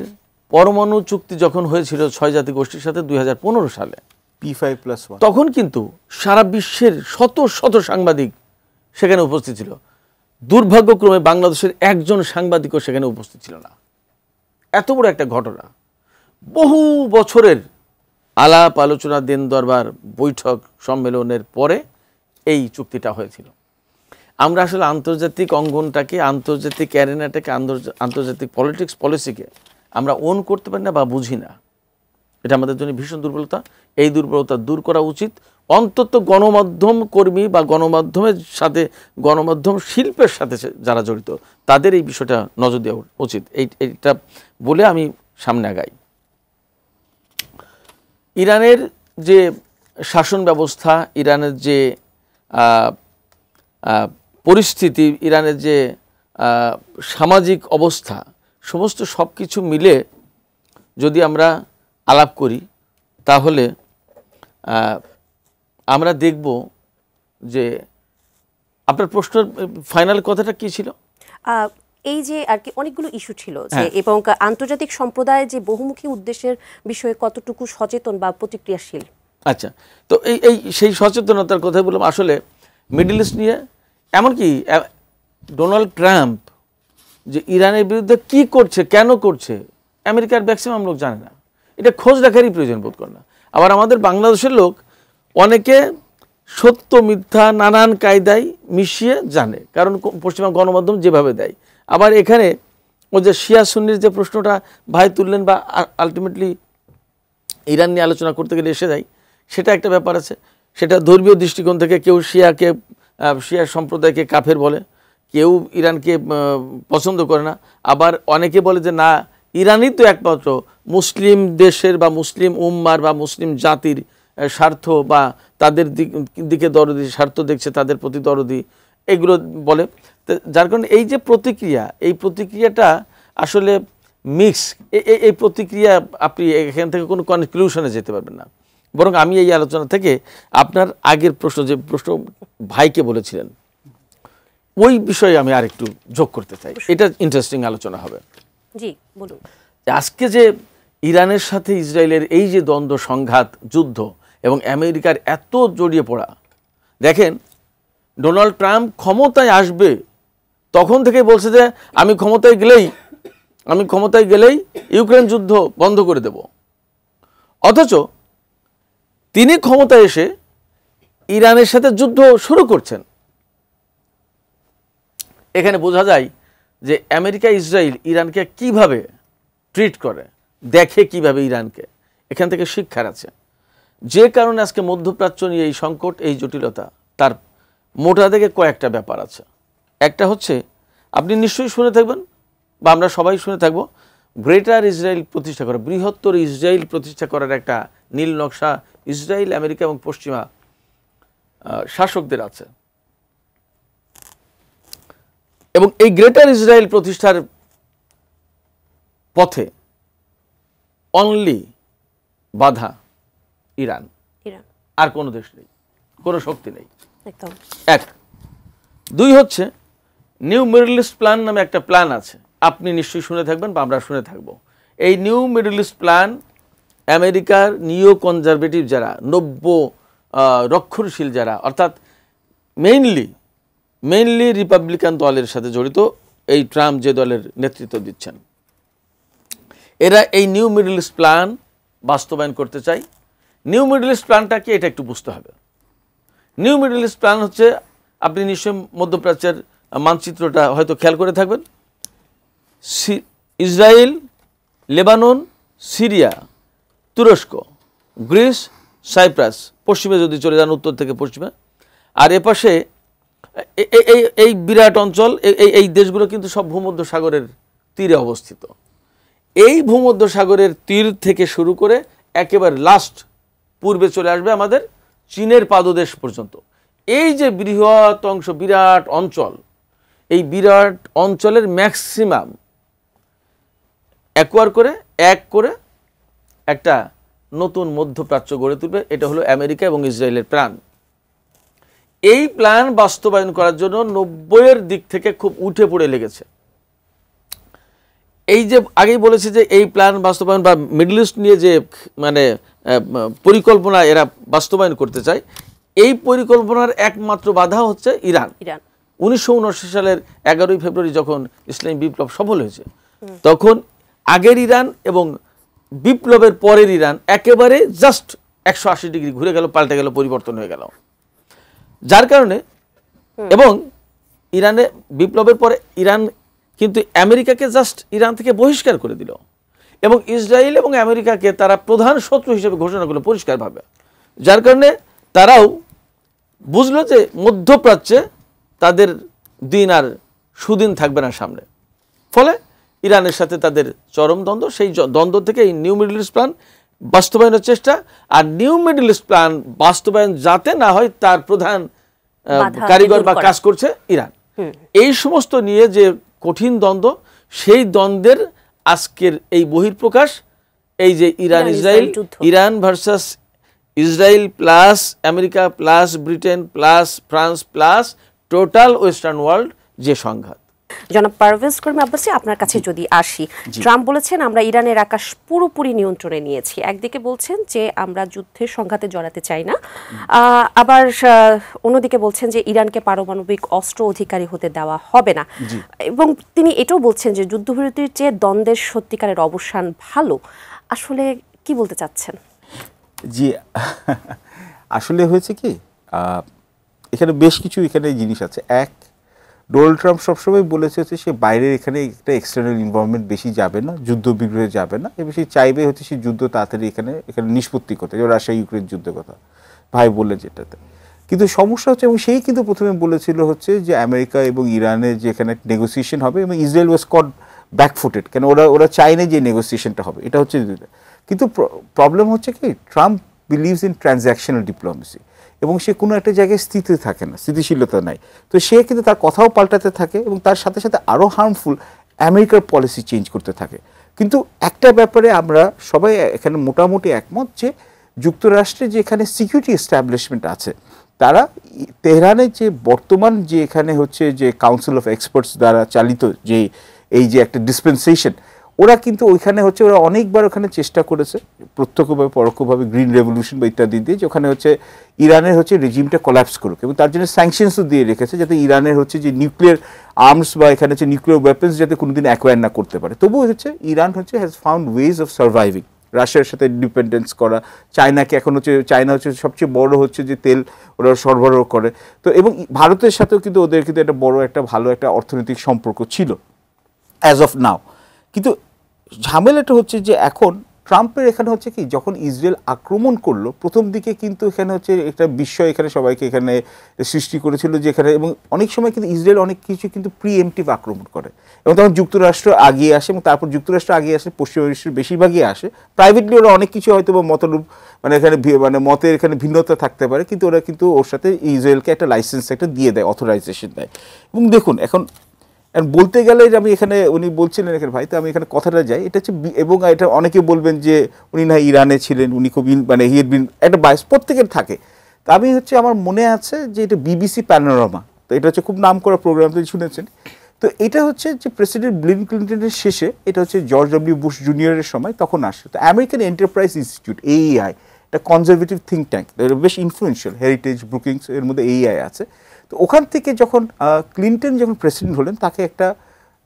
পরমাণু চুক্তি যখন হয়েছিল 6 জাতি গোষ্ঠীর সাথে 2015 সালে, P5+1, তখন কিন্তু সারা বিশ্বের শত শত সাংবাদিক সেখানে উপস্থিত ছিল। দুর্ভাগ্যক্রমে বাংলাদেশের একজন সাংবাদিকও সেখানে উপস্থিত ছিল না। এত বড় একটা ঘটনা, বহু বছরের আলাপ আলোচনা, দিন দরবার, বৈঠক, সম্মেলনের পরে এই চুক্তিটা হয়েছিল। আমরা আসলে আন্তর্জাতিক অঙ্গনটাকে, আন্তর্জাতিক অ্যারেনাটাকে, আন্তর্জাতিক পলিটিক্স পলিসিকে আমরা ওন করতে পারি না বা বুঝি না। এটা আমাদের জন্য ভীষণ দুর্বলতা। এই দুর্বলতা দূর করা উচিত। অন্তত গণমাধ্যম কর্মী বা গণমাধ্যমের সাথে, গণমাধ্যম শিল্পের সাথে যারা জড়িত, তাদের এই বিষয়টা নজর দেওয়া উচিত। এইটা বলে আমি সামনে আগাই। ইরানের যে শাসন ব্যবস্থা, ইরানের যে পরিস্থিতি, ইরানের যে সামাজিক অবস্থা, সমস্ত সব কিছু মিলে যদি আমরা আলাপ করি তাহলে আমরা দেখব যে, আপনার প্রশ্নের ফাইনাল কথাটা কি ছিল? এই যে আর কি অনেকগুলো ইস্যু ছিল যে, এবং আন্তর্জাতিক সম্প্রদায় যে বহুমুখী উদ্দেশ্যের বিষয়ে কতটুকু সচেতন বা প্রতিক্রিয়াশীল। আচ্ছা, তো এই সেই সচেতনতার কথাই বললাম। আসলে মিডল ইস্ট নিয়ে, এমনকি ডোনাল্ড ট্রাম্প যে ইরানের বিরুদ্ধে কি করছে, কেন করছে, আমেরিকার ম্যাক্সিমাম লোক জানে না। এটা খোঁজ রাখারই প্রয়োজন বোধ করে না। আবার আমাদের বাংলাদেশের লোক অনেকে সত্য মিথ্যা নানান কায়দায় মিশিয়ে জানে, কারণ পশ্চিমা গণমাধ্যম যেভাবে দেয়। আবার এখানে ওই যে শিয়া সুন্নির যে প্রশ্নটা ভাই তুললেন, বা আলটিমেটলি ইরান নিয়ে আলোচনা করতে গেলে এসে যায়, সেটা একটা ব্যাপার আছে। সেটা ধর্মীয় দৃষ্টিকোণ থেকে কেউ শিয়া সম্প্রদায়কে কাফের বলে, কেউ ইরানকে পছন্দ করে না। আবার অনেকে বলে যে না, ইরানই তো একমাত্র মুসলিম দেশের বা মুসলিম উম্মার বা মুসলিম জাতির স্বার্থ বা তাদের দিকে দরদি, স্বার্থ দেখছে, তাদের প্রতি দরদি, এগুলো বলে। যার কারণে এই যে প্রতিক্রিয়া, এই প্রতিক্রিয়াটা আসলে মিক্স। এই প্রতিক্রিয়া আপনি এখান থেকে কোনো কনক্লুশনে যেতে পারবেন না। বরং আমি এই আলোচনা থেকে আপনার আগের প্রশ্ন, যে প্রশ্ন ভাইকে বলেছিলেন, ওই বিষয়ে আমি আরেকটু যোগ করতে চাই। এটা ইন্টারেস্টিং আলোচনা হবে। জি বলুন। আজকে যে ইরানের সাথে ইসরায়েলের এই যে দ্বন্দ্ব, সংঘাত, যুদ্ধ এবং আমেরিকার এত জড়িয়ে পড়া, দেখেন ডোনাল্ড ট্রাম্প ক্ষমতায় আসবে তখন থেকে বলছে যে আমি ক্ষমতায় গেলেই ইউক্রেন যুদ্ধ বন্ধ করে দেব। অথচ তিনি ক্ষমতায় এসে ইরানের সাথে যুদ্ধ শুরু করছেন। এখানে বোঝা যায় যে আমেরিকা, ইসরায়েল ইরানকে কিভাবে ট্রিট করে, দেখে কিভাবে ইরানকে। এখান থেকে শিক্ষার আছে। যে কারণে আজকে মধ্যপ্রাচ্য নিয়ে এই সংকট, এই জটিলতা, তার মোটা থেকে কয়েকটা ব্যাপার আছে। একটা হচ্ছে, আপনি নিশ্চয়ই শুনে থাকবেন বা আমরা সবাই শুনে থাকবো, গ্রেটার ইসরায়েল প্রতিষ্ঠা করা, বৃহত্তর ইসরায়েল প্রতিষ্ঠা করার একটা নীল নকশা ইসরায়েল, আমেরিকা এবং পশ্চিমা শাসকদের আছে। এবং এই গ্রেটার ইসরায়েল প্রতিষ্ঠার পথে অনলি বাধা ইরান, আর কোনো দেশ নেই, কোনো শক্তি নেই। এক। দুই হচ্ছে, নিউ মিডল ইস্ট প্ল্যান নামে একটা প্ল্যান আছে, আপনি নিশ্চয়ই শুনে থাকবেন বা আমরা শুনে থাকবো। এই নিউ মিডল ইস্ট প্ল্যান আমেরিকার নিও কনজারভেটিভ যারা, নব্য রক্ষণশীল যারা, অর্থাৎ মেইনলি রিপাবলিকান দলের সাথে জড়িত এই ট্রাম্প যে দলের নেতৃত্ব দিচ্ছেন, এরা এই নিউ মিডল ইস্ট প্ল্যান বাস্তবায়ন করতে চায়। নিউ মিডল ইস্ট প্ল্যানটা কি, এটা একটু বুঝতে হবে। নিউ মিডল ইস্ট প্ল্যান হচ্ছে, আপনি নিশ্চয়ই মধ্যপ্রাচ্যের মানচিত্রটা হয়তো খেয়াল করে থাকবেন, ইসরায়েল, লেবানন, সিরিয়া, তুরস্ক, গ্রিস, সাইপ্রাস, পশ্চিমে যদি চলে যান উত্তর থেকে পশ্চিমে, আর এপাশে এই বিরাট অঞ্চল, এই দেশগুলো কিন্তু সব ভূমধ্য সাগরের তীরে অবস্থিত। এই ভূমধ্য সাগরের তীর থেকে শুরু করে একেবারে লাস্ট পূর্বে চলে আসবে আমাদের চীনের পাদদেশ পর্যন্ত। এই যে বৃহৎ অংশ, বিরাট অঞ্চল, এই বিরাট অঞ্চলের ম্যাক্সিমাম এক করে একটা নতুন মধ্যপ্রাচ্য গড়ে তুলবে। এটা হলো আমেরিকা এবং ইসরায়েলের প্ল্যান। এই প্ল্যান বাস্তবায়ন করার জন্য 90-এর দিক থেকে খুব উঠে পড়ে লেগেছে। এই যে আগেই বলেছে যে এই প্ল্যান বাস্তবায়ন বা মিডল ইস্ট নিয়ে যে মানে পরিকল্পনা এরা বাস্তবায়ন করতে চায়, এই পরিকল্পনার একমাত্র বাধা হচ্ছে ইরান। 1979 সালের 11ই ফেব্রুয়ারি যখন ইসলামী বিপ্লব সফল হয়েছে, তখন আগের ইরান এবং বিপ্লবের পরের ইরান একেবারে জাস্ট 180 ডিগ্রি ঘুরে গেল, পাল্টে গেল, পরিবর্তন হয়ে গেল। যার কারণে, এবং ইরানে বিপ্লবের পরে ইরান কিন্তু আমেরিকাকে জাস্ট ইরান থেকে বহিষ্কার করে দিল, এবং ইসরায়েল এবং আমেরিকাকে তারা প্রধান শত্রু হিসেবে ঘোষণা করলো পরিষ্কারভাবে। যার কারণে তারাও বুঝলো যে মধ্যপ্রাচ্যে তাদের দিন আর সুদিন থাকবে না সামনে। ফলে ইরানের সাথে তাদের চরম দ্বন্দ্ব, সেই দ্বন্দ্ব থেকে এই নিউ মিডল ইস্ট প্ল্যান বাস্তবায়নের চেষ্টা। আর নিউ মিডল ইস্ট প্ল্যান বাস্তবায়ন যাতে না হয় তার প্রধান কারিগর বা কাজ করছে ইরান। এই সমস্ত নিয়ে যে কঠিন দ্বন্দ্ব, সেই দ্বন্দ্বের আজকের এই বহিঃপ্রকাশ, এই যে Iran versus Israel plus America plus Britain plus France plus total western world যে সংঘাত। জনাব পারভেজ করিম আব্বাসী, আপনার কাছে যদি আসি, ট্রাম্প বলেছেন আমরা ইরানের আকাশ পুরোপুরি নিয়ন্ত্রণে নিয়েছি। একদিকে বলছেন যে আমরা যুদ্ধের সংঘাতে জড়াতে চাই না, আবার অন্যদিকে বলছেন যে ইরানকে পারমাণবিক অস্ত্র অধিকারী হতে দেওয়া হবে না, এবং তিনি এটাও বলছেন যে যুদ্ধবিরতির চেয়ে দ্বন্দ্বের সত্যিকারের অবসান ভালো। আসলে কি বলতে চাচ্ছেন? জি, আসলে হয়েছে কি, এখানে বেশ কিছু জিনিস আছে। এক, ডোনাল্ড ট্রাম্প সবসময় বলেছে হচ্ছে সে বাইরের এখানে একটা এক্সটার্নাল ইনভলভমেন্ট বেশি যাবে না, যুদ্ধ বিগ্রহে যাবে না, এবং সে চাইবে হচ্ছে সে যুদ্ধ তাড়াতাড়ি এখানে নিষ্পত্তি করতে, যেমন রাশিয়া ইউক্রেন যুদ্ধের কথা ভাই বললেন যেটাতে। কিন্তু সমস্যা হচ্ছে, এবং সেই কিন্তু প্রথমে বলেছিল হচ্ছে যে আমেরিকা এবং ইরানের যে এখানে নেগোসিয়েশন হবে, এবং ইসরায়েল ওয়াজ কট ব্যাকফুটেড, কেন ওরা চায় না যে নেগোসিয়েশনটা হবে। এটা হচ্ছে, কিন্তু প্রবলেম হচ্ছে কি, Trump believes in transactional diplomacy, এবং সে কোনো একটা জায়গায় স্থিতিশীলতা নাই। তো সে কিন্তু তার কথাও পাল্টাতে থাকে, এবং তার সাথে সাথে আরও হার্মফুল আমেরিকার পলিসি চেঞ্জ করতে থাকে। কিন্তু একটা ব্যাপারে আমরা সবাই এখানে মোটামুটি একমত যে যুক্তরাষ্ট্রে যে এখানে সিকিউরিটি এস্টাবলিশমেন্ট আছে, তারা তেহরানের যে বর্তমান যে এখানে হচ্ছে যে কাউন্সিল অফ এক্সপার্টস দ্বারা চালিত যে এই যে একটা ডিসপেন্সেশন, ওরা কিন্তু ওইখানে হচ্ছে ওরা অনেকবার ওখানে চেষ্টা করেছে প্রত্যক্ষভাবে পরোক্ষভাবে গ্রিন রেভলিউশন বা ইত্যাদি দিয়ে, যে ওখানে হচ্ছে ইরানের হচ্ছে রেজিমটা কোল্যাপস করুক, এবং তার জন্য স্যাংশনসও দিয়ে রেখেছে যাতে ইরানের হচ্ছে যে নিউক্লিয়ার আর্মস বা এখানে হচ্ছে নিউক্লিয়ার ওয়েপন্স যাতে কোনোদিন অ্যাকোয়ার না করতে পারে। তবুও হচ্ছে ইরান হচ্ছে has found ways of surviving. রাশিয়ার সাথে ডিপেন্ডেন্স করা, চায়নাকে এখন হচ্ছে, চায়না হচ্ছে সবচেয়ে বড় হচ্ছে যে তেল ওরা সরবরাহ করে, তো এবং ভারতের সাথেও কিন্তু ওদের কিন্তু একটা বড় একটা ভালো একটা অর্থনৈতিক সম্পর্ক ছিল অ্যাজ অফ নাও। কিন্তু ঝামেলাটা হচ্ছে যে এখন ট্রাম্পের এখানে হচ্ছে কি, যখন ইসরায়েল আক্রমণ করলো প্রথম দিকে কিন্তু এখানে হচ্ছে একটা বিস্ময় এখানে সবাইকে এখানে সৃষ্টি করেছিল যে এখানে, এবং অনেক সময় কিন্তু ইসরায়েল অনেক কিছু কিন্তু প্রিএমটিভ আক্রমণ করে, এবং তখন যুক্তরাষ্ট্র আগিয়ে আসে, এবং তারপর যুক্তরাষ্ট্র আগিয়ে আসে, পশ্চিমা বিশ্বের বেশিরভাগই আসে। প্রাইভেটলি ওরা অনেক কিছু হয়তো বা মতরূপ মানে এখানে মানে মতের এখানে ভিন্নতা থাকতে পারে, কিন্তু ওরা কিন্তু ওর সাথে ইসরায়েলকে একটা লাইসেন্স একটা দিয়ে দেয়, অথরাইজেশন দেয়। এবং দেখুন এখন বলতে গেলে যে আমি এখানে, উনি বলছিলেন এখানে ভাই, তো আমি এখানে কথাটা যাই, এটা হচ্ছে, এবং এটা অনেকে বলবেন যে উনি না ইরানে ছিলেন, উনি খুব মানে হিয়ার বিন একটা বায়াস প্রত্যেকের থাকে। তা আমি হচ্ছে আমার মনে আছে যে এটা বিবিসি প্যানোরামা, তো এটা হচ্ছে খুব নাম করা প্রোগ্রাম, তো শুনেছেন। তো তো এটা হচ্ছে যে প্রেসিডেন্ট বিল ক্লিন্টনের শেষে, এটা হচ্ছে জর্জ ডব্লিউ বুশ জুনিয়রের সময় তখন আসে। তো আমেরিকান এন্টারপ্রাইজ ইনস্টিটিউট, AEI, একটা কনজারভেটিভ থিঙ্ক ট্যাঙ্ক, বেশ ইনফ্লুয়েন্সিয়াল, হেরিটেজ, ব্রুকিংস এর মধ্যে AEI আছে। তো ওখান থেকে যখন ক্লিন্টন যখন প্রেসিডেন্ট হলেন, তাকে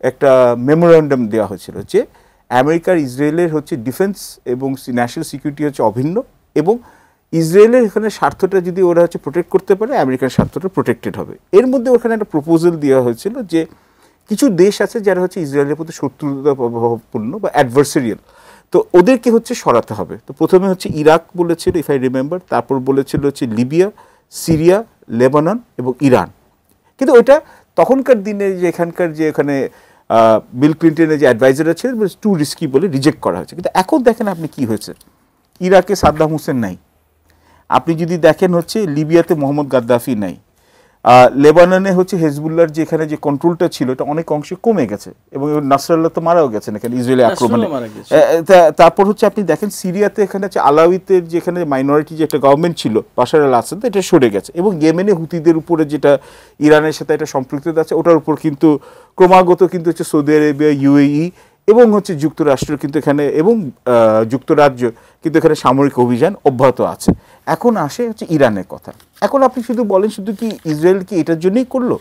একটা মেমোরান্ডাম দেওয়া হয়েছিল যে আমেরিকার ইসরায়েলের হচ্ছে ডিফেন্স এবং ন্যাশনাল সিকিউরিটি হচ্ছে অভিন্ন, এবং ইসরায়েলের এখানে স্বার্থটা যদি ওরা হচ্ছে প্রোটেক্ট করতে পারে, আমেরিকার স্বার্থটা প্রোটেক্টেড হবে। এর মধ্যে ওখানে একটা প্রপোজাল দেওয়া হয়েছিল যে কিছু দেশ আছে যারা হচ্ছে ইসরায়েলের প্রতি শত্রুতাপূর্ণ বা অ্যাডভার্সারিয়াল, তো ওদেরকে হচ্ছে সরাতে হবে। তো প্রথমে হচ্ছে ইরাক বলেছিল, ইফ আই রিমেম্বার, তারপর বলেছিল হচ্ছে লিবিয়া, সিরিয়া, লেবানন এবং ইরান। কিন্তু ওইটা তখনকার দিনে যে এখানকার যে এখানে বিল ক্লিন্টনের যে অ্যাডভাইজাররা ছিলেন, টু রিস্কি বলে রিজেক্ট করা হয়েছে। কিন্তু এখন দেখেন আপনি কি হয়েছে, ইরাকে সাদ্দাম হোসেন নাই, আপনি যদি দেখেন হচ্ছে লিবিয়াতে মোহাম্মদ গাদ্দাফি নাই, লেবাননে হচ্ছে হেজবুল্লাহর যে এখানে যে কন্ট্রোলটা ছিল এটা অনেক অংশে কমে গেছে, এবং নাসরাল্লাহ তো মারাও গেছেন এখানে ইসরায়েলি আক্রমণে। তারপর হচ্ছে আপনি দেখেন সিরিয়াতে এখানে হচ্ছে আলাউইতের যেখানে মাইনরিটি যে একটা গভর্নমেন্ট ছিল বাশার আল আসাদ, এটা সরে গেছে, এবং ইয়েমেনে হুতিদের উপরে যেটা ইরানের সাথে একটা সম্পৃক্ততা আছে, ওটার উপর কিন্তু ক্রমাগত কিন্তু হচ্ছে সৌদি আরবিয়া, UAE এবং হচ্ছে যুক্তরাষ্ট্র কিন্তু এখানে, এবং যুক্তরাজ্য কিন্তু এখানে সামরিক অভিযান অব্যাহত আছে। এখন আসে হচ্ছে ইরানের কথা। এখন আপনি শুধু বলেন শুধু কি ইসরায়েল কি এটার জন্যই করলো?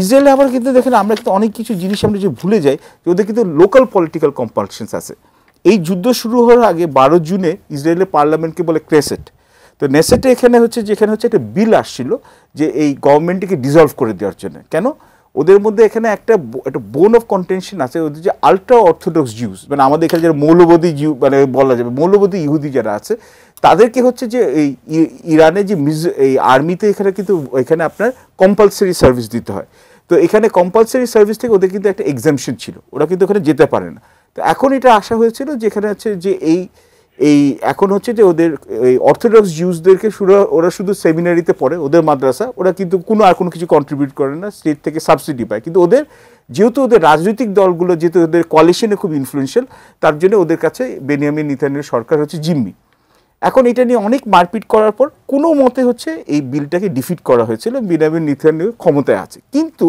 ইসরায়েলে আবার কিন্তু দেখেন আমরা কিন্তু অনেক কিছু জিনিস আমরা যে ভুলে যাই, যে ওদের কিন্তু লোকাল পলিটিক্যাল কম্পালশনস আছে। এই যুদ্ধ শুরু হওয়ার আগে 12 জুনে ইসরায়েলের পার্লামেন্টকে বলে ক্নেসেট। তো নেসেটে এখানে হচ্ছে যেখানে হচ্ছে একটা বিল আসছিল যে এই গভর্নমেন্টকে ডিসলভ করে দেওয়ার জন্য। কেন? ওদের মধ্যে এখানে একটা বোন অফ কন্টেনশন আছে, ওদের যে আল্ট্রা অর্থোডক্স জিউস, মানে আমাদের এখানে যারা মৌলবাদী জিউ মানে বলা যাবে মৌলবাদী ইহুদি যারা আছে, তাদেরকে হচ্ছে যে এই ইরানে যে এই আর্মিতে এখানে কিন্তু এখানে আপনার কম্পালসারি সার্ভিস দিতে হয়। তো এখানে কম্পালসারি সার্ভিস থেকে ওদের কিন্তু একটা এক্সামশন ছিল, ওরা কিন্তু ওখানে যেতে পারে না। তো এখন এটা আশা হয়েছিল যেখানে হচ্ছে যে এই এখন হচ্ছে যে ওদের এই অর্থোডক্স জিউসদেরকে ওরা শুধু সেমিনারিতে পড়ে, ওদের মাদ্রাসা, ওরা কিন্তু আর কোনো কিছু কন্ট্রিবিউট করে না, স্টেট থেকে সাবসিডি পায়। কিন্তু যেহেতু ওদের রাজনৈতিক দলগুলো যেহেতু ওদের কোয়ালিশনে খুব ইনফ্লুয়েন্সিয়াল, তার জন্য ওদের কাছে বেনিয়ামিন নেতানিয়াহুর সরকার হচ্ছে জিম্মি। এখন এটা নিয়ে অনেক মারপিট করার পর কোনো মতে হচ্ছে এই বিলটাকে ডিফিট করা হয়েছিল, বেনিয়ামিন নেতানিয়াহু ক্ষমতায় আছে। কিন্তু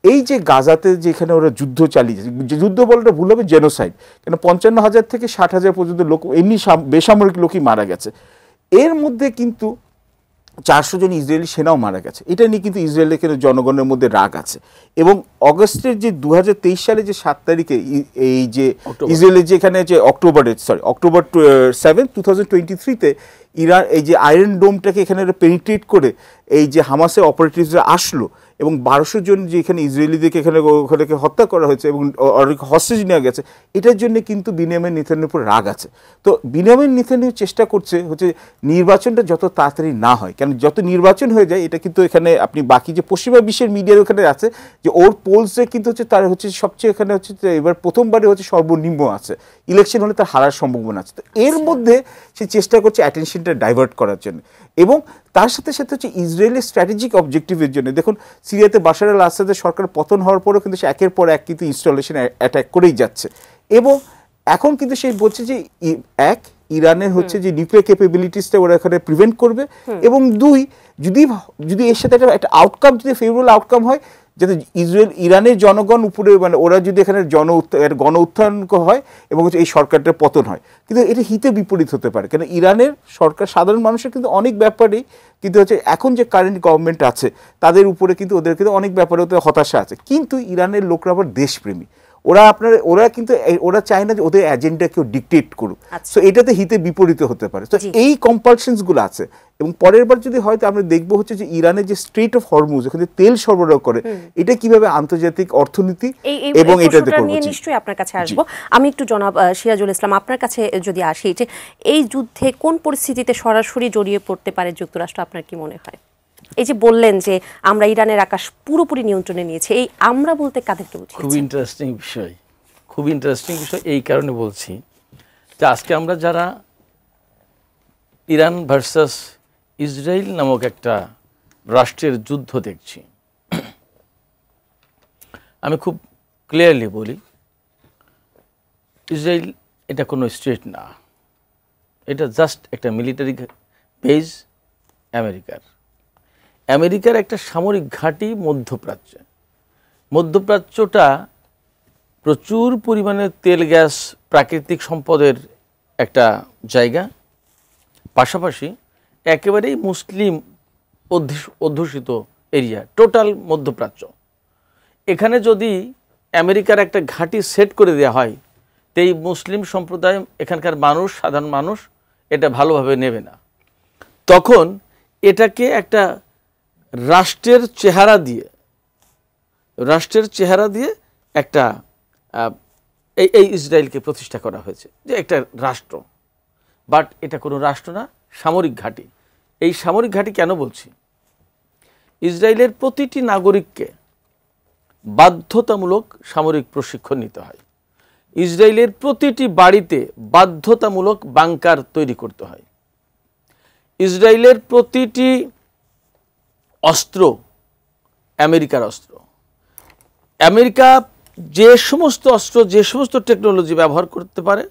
এই যে গাজাতে যেখানে ওরা যুদ্ধ চালিয়েছে, যুদ্ধ বলাটা ভুল হবে, জেনোসাইড, কেন 55,000 থেকে 60,000 পর্যন্ত লোক এমনি বেসামরিক লোকই মারা গেছে। এর মধ্যে কিন্তু 400 জন ইসরায়েলি সেনাও মারা গেছে। এটা নিয়ে কিন্তু ইসরায়েলের কিন্তু জনগণের মধ্যে রাগ আছে। এবং অগস্টের যে 2023 সালে যে 7 তারিখে এই যে ইসরায়েলের যেখানে যে অক্টোবর 7, 2023-তে ইরান এই যে আয়রন ডোমটাকে এখানে পেনিট্রেট করে এই যে হামাসের অপারেটিভসরা আসলো, এবং 1200 জন যে এখানে ইসরায়েলিদেরকে ওখানে হত্যা করা হয়েছে এবং হস্টেজ নেওয়া গেছে, এটার জন্য কিন্তু বিনিয়ামিন নেতানিয়াহুর উপর রাগ আছে। তো বিনিয়ামিন নেতানিয়াহু চেষ্টা করছে হচ্ছে নির্বাচনটা যত তাড়াতাড়ি না হয়, কেন যত নির্বাচন হয়ে যায় এটা কিন্তু এখানে আপনি বাকি যে পশ্চিমা বিশ্বের মিডিয়ার ওখানে আছে যে ওর পোলসে কিন্তু হচ্ছে তার হচ্ছে সবচেয়ে এখানে হচ্ছে এবার প্রথমবারে হচ্ছে সর্বনিম্ন আছে, ইলেকশন হলে তার হারার সম্ভাবনা আছে। তো এর মধ্যে সে চেষ্টা করছে অ্যাটেনশনটা ডাইভার্ট করার জন্য, এবং তার সাথে সাথে হচ্ছে ইসরায়েলের স্ট্র্যাটেজিক অবজেক্টিভের জন্য। দেখুন সিরিয়াতে বাশার আল আসাদের সরকার পতন হওয়ার পরেও কিন্তু সে একের পর এক কিন্তু ইনস্টলেশন অ্যাটাক করেই যাচ্ছে, এবং এখন কিন্তু সে বলছে যে ইরানের হচ্ছে যে নিউক্লিয়ার ক্যাপাবিলিটিসটা ওরা এখানে প্রিভেন্ট করবে, এবং 2 যদি এর সাথে একটা আউটকাম, যদি ফেভারেবল আউটকাম হয়, যাতে ইরানের জনগণ উপরে মানে ওরা যদি এখানে গণ উত্থান হয় এবং হচ্ছে এই সরকারটার পতন হয়, কিন্তু এটা হিতে বিপরীত হতে পারে। কেন ইরানের সরকার সাধারণ মানুষের কিন্তু অনেক ব্যাপারেই কিন্তু হচ্ছে এখন যে কারেন্ট গভর্নমেন্ট আছে তাদের উপরে কিন্তু ওদের কিন্তু অনেক ব্যাপারে হতাশা আছে। কিন্তু ইরানের লোকরা আবার দেশপ্রেমী, ওরা কিন্তু ওরা চায় না যে ওদের এজেন্ডা কেউ ডিকটেট করুক। সো এটাতে হিতে বিপরীত হতে পারে। তো এই কম্পালশনসগুলো আছে, এবং পরের বার যদি হয়তো আমরা দেখবো হচ্ছে যে ইরানের যে স্ট্রেট অফ হরমুজ ওখানে তেল সরবরাহ করে, এটা কিভাবে আন্তর্জাতিক অর্থনীতি এবং এটাতে করব। নিশ্চয়ই আপনার কাছে আসবো। আমি একটু জনাব সিরাজুল ইসলাম আপনার কাছে যদি আসি, যে এই যুদ্ধে কোন পরিস্থিতিতে সরাসরি জড়িয়ে পড়তে পারে যুক্তরাষ্ট্র, আপনার কি মনে হয়? এই যে বললেন যে আমরা ইরানের আকাশ পুরোপুরি নিয়ন্ত্রণে নিয়েছি, এই আমরা বলতে কাদেরকে বুঝি? খুব ইন্টারেস্টিং বিষয়, এই কারণে বলছি যে আজকে আমরা যারা ইরান ভার্সাস ইসরায়েল নামক একটা রাষ্ট্রের যুদ্ধ দেখছি, আমি খুব ক্লিয়ারলি বলি, ইসরায়েল এটা কোনো স্টেট না, এটা জাস্ট একটা মিলিটারি বেজ আমেরিকার একটা সামরিক ঘাঁটি মধ্যপ্রাচ্যে। মধ্যপ্রাচ্যটা প্রচুর পরিমাণে তেল গ্যাস প্রাকৃতিক সম্পদের একটা জায়গা, পাশাপাশি একেবারেই মুসলিম অধ্যুষিত এরিয়া, টোটাল মধ্যপ্রাচ্য। এখানে যদি আমেরিকার একটা ঘাঁটি সেট করে দেওয়া হয়, তো এই মুসলিম সম্প্রদায়, এখানকার মানুষ, সাধারণ মানুষ এটা ভালোভাবে নেবে না। তখন এটাকে একটা রাষ্ট্রের চেহারা দিয়ে একটা এই ইসরায়েলকে প্রতিষ্ঠা করা হয়েছে যে একটা রাষ্ট্র, বাট এটা কোনো রাষ্ট্র না, সামরিক ঘাঁটি। এই সামরিক ঘাঁটি কেন বলছি? ইসরায়েলের প্রতিটি নাগরিককে বাধ্যতামূলক সামরিক প্রশিক্ষণ নিতে হয়। ইসরায়েলের প্রতিটি বাড়িতে বাধ্যতামূলক বাংকার তৈরি করতে হয়। ইসরায়েলের প্রতিটি অস্ত্র আমেরিকার অস্ত্র। আমেরিকা যে সমস্ত অস্ত্র, যে সমস্ত টেকনোলজি ব্যবহার করতে পারে,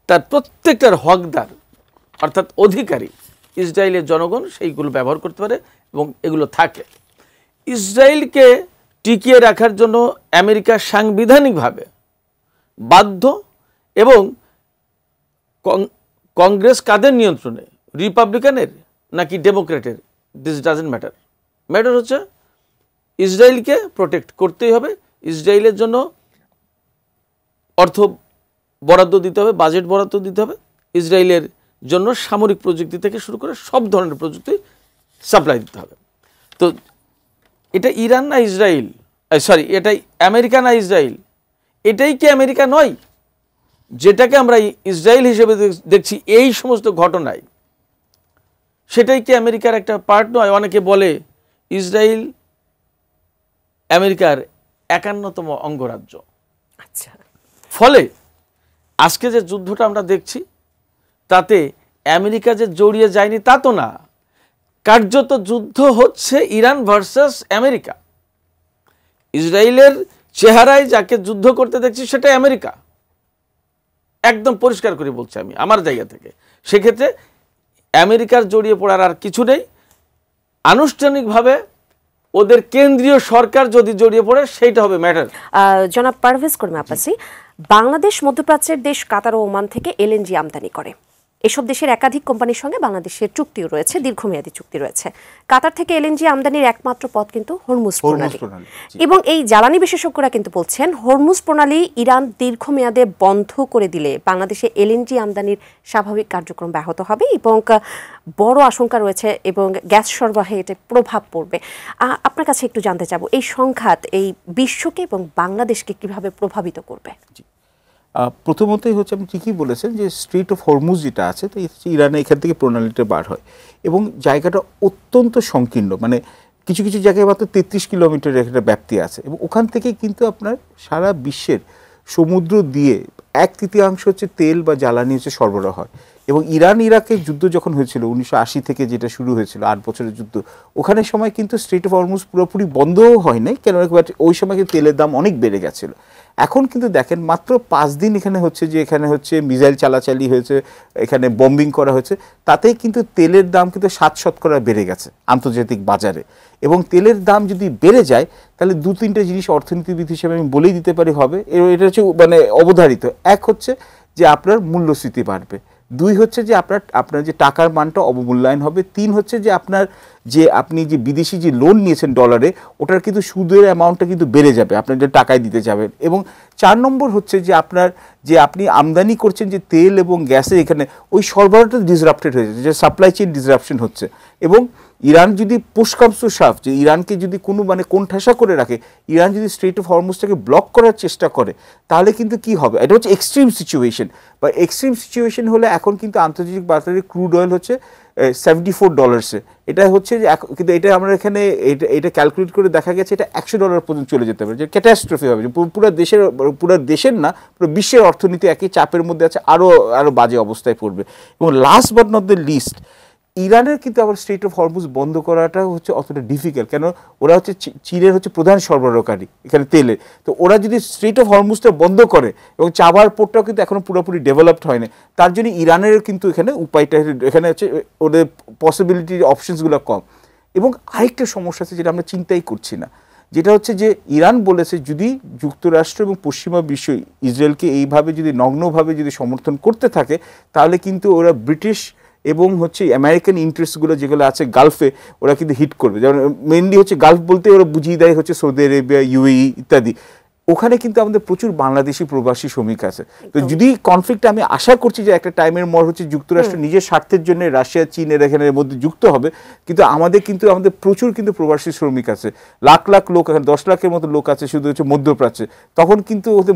তার প্রত্যেকটার হকদার অর্থাৎ অধিকারী ইসরায়েলের জনগণ সেইগুলো ব্যবহার করতে পারে এবং এগুলো থাকে। ইসরায়েলকে টিকিয়ে রাখার জন্য আমেরিকা সাংবিধানিকভাবে বাধ্য, এবং কংগ্রেস কাদের নিয়ন্ত্রণে, রিপাবলিকানের নাকি ডেমোক্রেটের, দিস ডাজন্ট ম্যাটার। ম্যাটার হচ্ছে ইসরায়েলকে প্রোটেক্ট করতেই হবে, ইসরায়েলের জন্য অর্থ বরাদ্দ দিতে হবে, বাজেট বরাদ্দ দিতে হবে, ইসরায়েলের জন্য সামরিক প্রযুক্তি থেকে শুরু করে সব ধরনের প্রযুক্তি সাপ্লাই দিতে হবে। তো এটা ইরান না ইসরায়েল, এটাই আমেরিকা না ইসরায়েল? এটাই কি আমেরিকা নয়? যেটাকে আমরা ইসরায়েল হিসেবে দেখছি এই সমস্ত ঘটনায়, সেটাই কি আমেরিকার একটা পার্ট নয়? অনেকে বলে ইসরায়েল আমেরিকার 51তম অঙ্গরাজ্য। আচ্ছা, ফলে আজকে যে যুদ্ধটা আমরা দেখছি, তাতে আমেরিকা যে জড়িয়ে যায়নি তা তো না, কার্যত যুদ্ধ হচ্ছে ইরান ভার্সাস আমেরিকা। ইসরায়েলের চেহারায় যাকে যুদ্ধ করতে দেখছি সেটা আমেরিকা, একদম পরিষ্কার করে বলছি আমি আমার জায়গা থেকে। সেক্ষেত্রে আমেরিকার জড়িয়ে পড়ার আর কিছু নেই। আনুষ্ঠানিকভাবে ওদের কেন্দ্রীয় সরকার যদি জড়িয়ে পড়ে, সেইটা হবে ম্যাটার। জনাব পারভেজ করিম আব্বাসী, বাংলাদেশ মধ্যপ্রাচ্যের দেশ কাতার ও ওমান থেকে এলএনজি আমদানি করে। এসব দেশের একাধিক কোম্পানির সঙ্গে বাংলাদেশের চুক্তিও রয়েছে, দীর্ঘমেয়াদী চুক্তি রয়েছে। কাতার থেকে এলএনজি আমদানির একমাত্র পথ কিন্তু হরমুজ প্রণালী, এবং এই জ্বালানি বিশেষজ্ঞরা কিন্তু বলছেন হরমুজ প্রণালী ইরান দীর্ঘমেয়াদে বন্ধ করে দিলে বাংলাদেশে এলএনজি আমদানির স্বাভাবিক কার্যক্রম ব্যাহত হবে এবং বড় আশঙ্কা রয়েছে এবং গ্যাস সরবরাহে এটা প্রভাব পড়বে। আপনার কাছে একটু জানতে চাবো, এই সংঘাত এই বিশ্বকে এবং বাংলাদেশকে কিভাবে প্রভাবিত করবে? প্রথমতই হচ্ছে, আপনি ঠিকই বলেছেন যে স্ট্রেট অফ হরমুজ যেটা আছে, তো ইরানে এখান থেকে প্রণালীটা বার হয় এবং জায়গাটা অত্যন্ত সংকীর্ণ, মানে কিছু কিছু জায়গায় মাত্র 33 কিলোমিটার একটা ব্যাপ্তি আছে, এবং ওখান থেকে কিন্তু আপনার সারা বিশ্বের সমুদ্র দিয়ে 1/3 হচ্ছে তেল বা জ্বালানি হচ্ছে সরবরাহ হয়। এবং ইরান ইরাকের যুদ্ধ যখন হয়েছিল 1980 থেকে, যেটা শুরু হয়েছিল 8 বছরের যুদ্ধ, ওখানে সময় কিন্তু স্ট্রেট অফ হরমুজ পুরোপুরি বন্ধও হয় নাই, কেন ওই সময় কিন্তু তেলের দাম অনেক বেড়ে গেছিলো। এখন কিন্তু দেখেন মাত্র 5 দিন এখানে হচ্ছে যে এখানে হচ্ছে মিসাইল চালাচালি হয়েছে, এখানে বম্বিং করা হয়েছে, তাতেই কিন্তু তেলের দাম কিন্তু 7% বেড়ে গেছে আন্তর্জাতিক বাজারে। এবং তেলের দাম যদি বেড়ে যায়, তাহলে 2-3টে জিনিস অর্থনীতিবিদ হিসেবে আমি বলেই দিতে পারি হবে, এটা হচ্ছে মানে অবধারিত। এক হচ্ছে যে আপনার মূল্যস্ফীতি বাড়বে, 2 হচ্ছে যে আপনার যে টাকার মানটা অবমূল্যায়ন হবে, 3 হচ্ছে যে আপনি যে বিদেশি যে লোন নিয়েছেন ডলারে, ওটার কিন্তু সুদের অ্যামাউন্টটা কিন্তু বেড়ে যাবে, আপনার যে টাকায় দিতে যাবেন। এবং 4 নম্বর হচ্ছে যে আপনি আমদানি করছেন যে তেল এবং গ্যাসে, এখানে ওই সরবরাহটা ডিসরাপ্টেড হয়ে যাচ্ছে, যে সাপ্লাই চেইন ডিসরাপশন হচ্ছে। এবং ইরান যদি পুশকামসু সাফ, যে ইরানকে যদি কোনো মানে কোণঠাসা করে রাখে, ইরান যদি স্ট্রেট অফ হরমুজটাকে ব্লক করার চেষ্টা করে, তাহলে কিন্তু কি হবে, এটা হচ্ছে এক্সট্রিম সিচুয়েশন। বা এক্সট্রিম সিচুয়েশন হলে এখন কিন্তু আন্তর্জাতিক বাজারে ক্রুড অয়েল হচ্ছে $74। এটা হচ্ছে যে কিন্তু এটা আমরা এখানে এটা ক্যালকুলেট করে দেখা গেছে এটা $100 পর্যন্ত চলে যেতে পারে, যে ক্যাটাস্ট্রফি হবে, যে পুরো দেশের না, পুরো বিশ্বের অর্থনীতি একই চাপের মধ্যে আছে, আরও বাজে অবস্থায় পড়বে। এবং last but not the least, ইরানের কিন্তু আবার স্ট্রেট অফ হরমুজ বন্ধ করাটা হচ্ছে অতটা ডিফিকাল্ট, কেন ওরা হচ্ছে চীনের হচ্ছে প্রধান সরবরাহকারী এখানে তেলে। তো ওরা যদি স্ট্রেট অফ হরমুজটা বন্ধ করে, এবং চাবার পোর্টটাও কিন্তু এখনো পুরোপুরি ডেভেলপড হয়নি, তার জন্য ইরানের কিন্তু এখানে উপায়টা, এখানে হচ্ছে ওদের পসিবিলিটি অপশনসগুলো কম। এবং আরেকটা সমস্যা আছে যেটা আমরা চিন্তাই করছি না, যেটা হচ্ছে যে ইরান বলেছে যদি যুক্তরাষ্ট্র এবং পশ্চিমা বিশ্ব ইসরায়েলকে এইভাবে যদি নগ্নভাবে যদি সমর্থন করতে থাকে, তাহলে কিন্তু ওরা ব্রিটিশ এবং হচ্ছে আমেরিকান ইন্টারেস্টগুলো যেগুলো আছে গালফে ওরা কিন্তু হিট করবে। যেমন মেনলি হচ্ছে গালফ বলতে ওরা বুঝিয়ে দেয় হচ্ছে সৌদি আরেবিয়া, ইউএই ইত্যাদি। ওখানে কিন্তু আমাদের প্রচুর বাংলাদেশি প্রবাসী শ্রমিক আছে। তো যদি কনফ্লিক্ট, আমি আশা করছি যে একটা টাইমের মর হচ্ছে যুক্তরাষ্ট্র নিজের স্বার্থের জন্য রাশিয়া, চীন এর মধ্যে যুক্ত হবে, কিন্তু আমাদের প্রচুর কিন্তু প্রবাসী শ্রমিক আছে, লাখ লাখ লোক, এখানে 10 লাখের মতো লোক আছে শুধু হচ্ছে মধ্যপ্রাচ্যে। তখন কিন্তু ওদের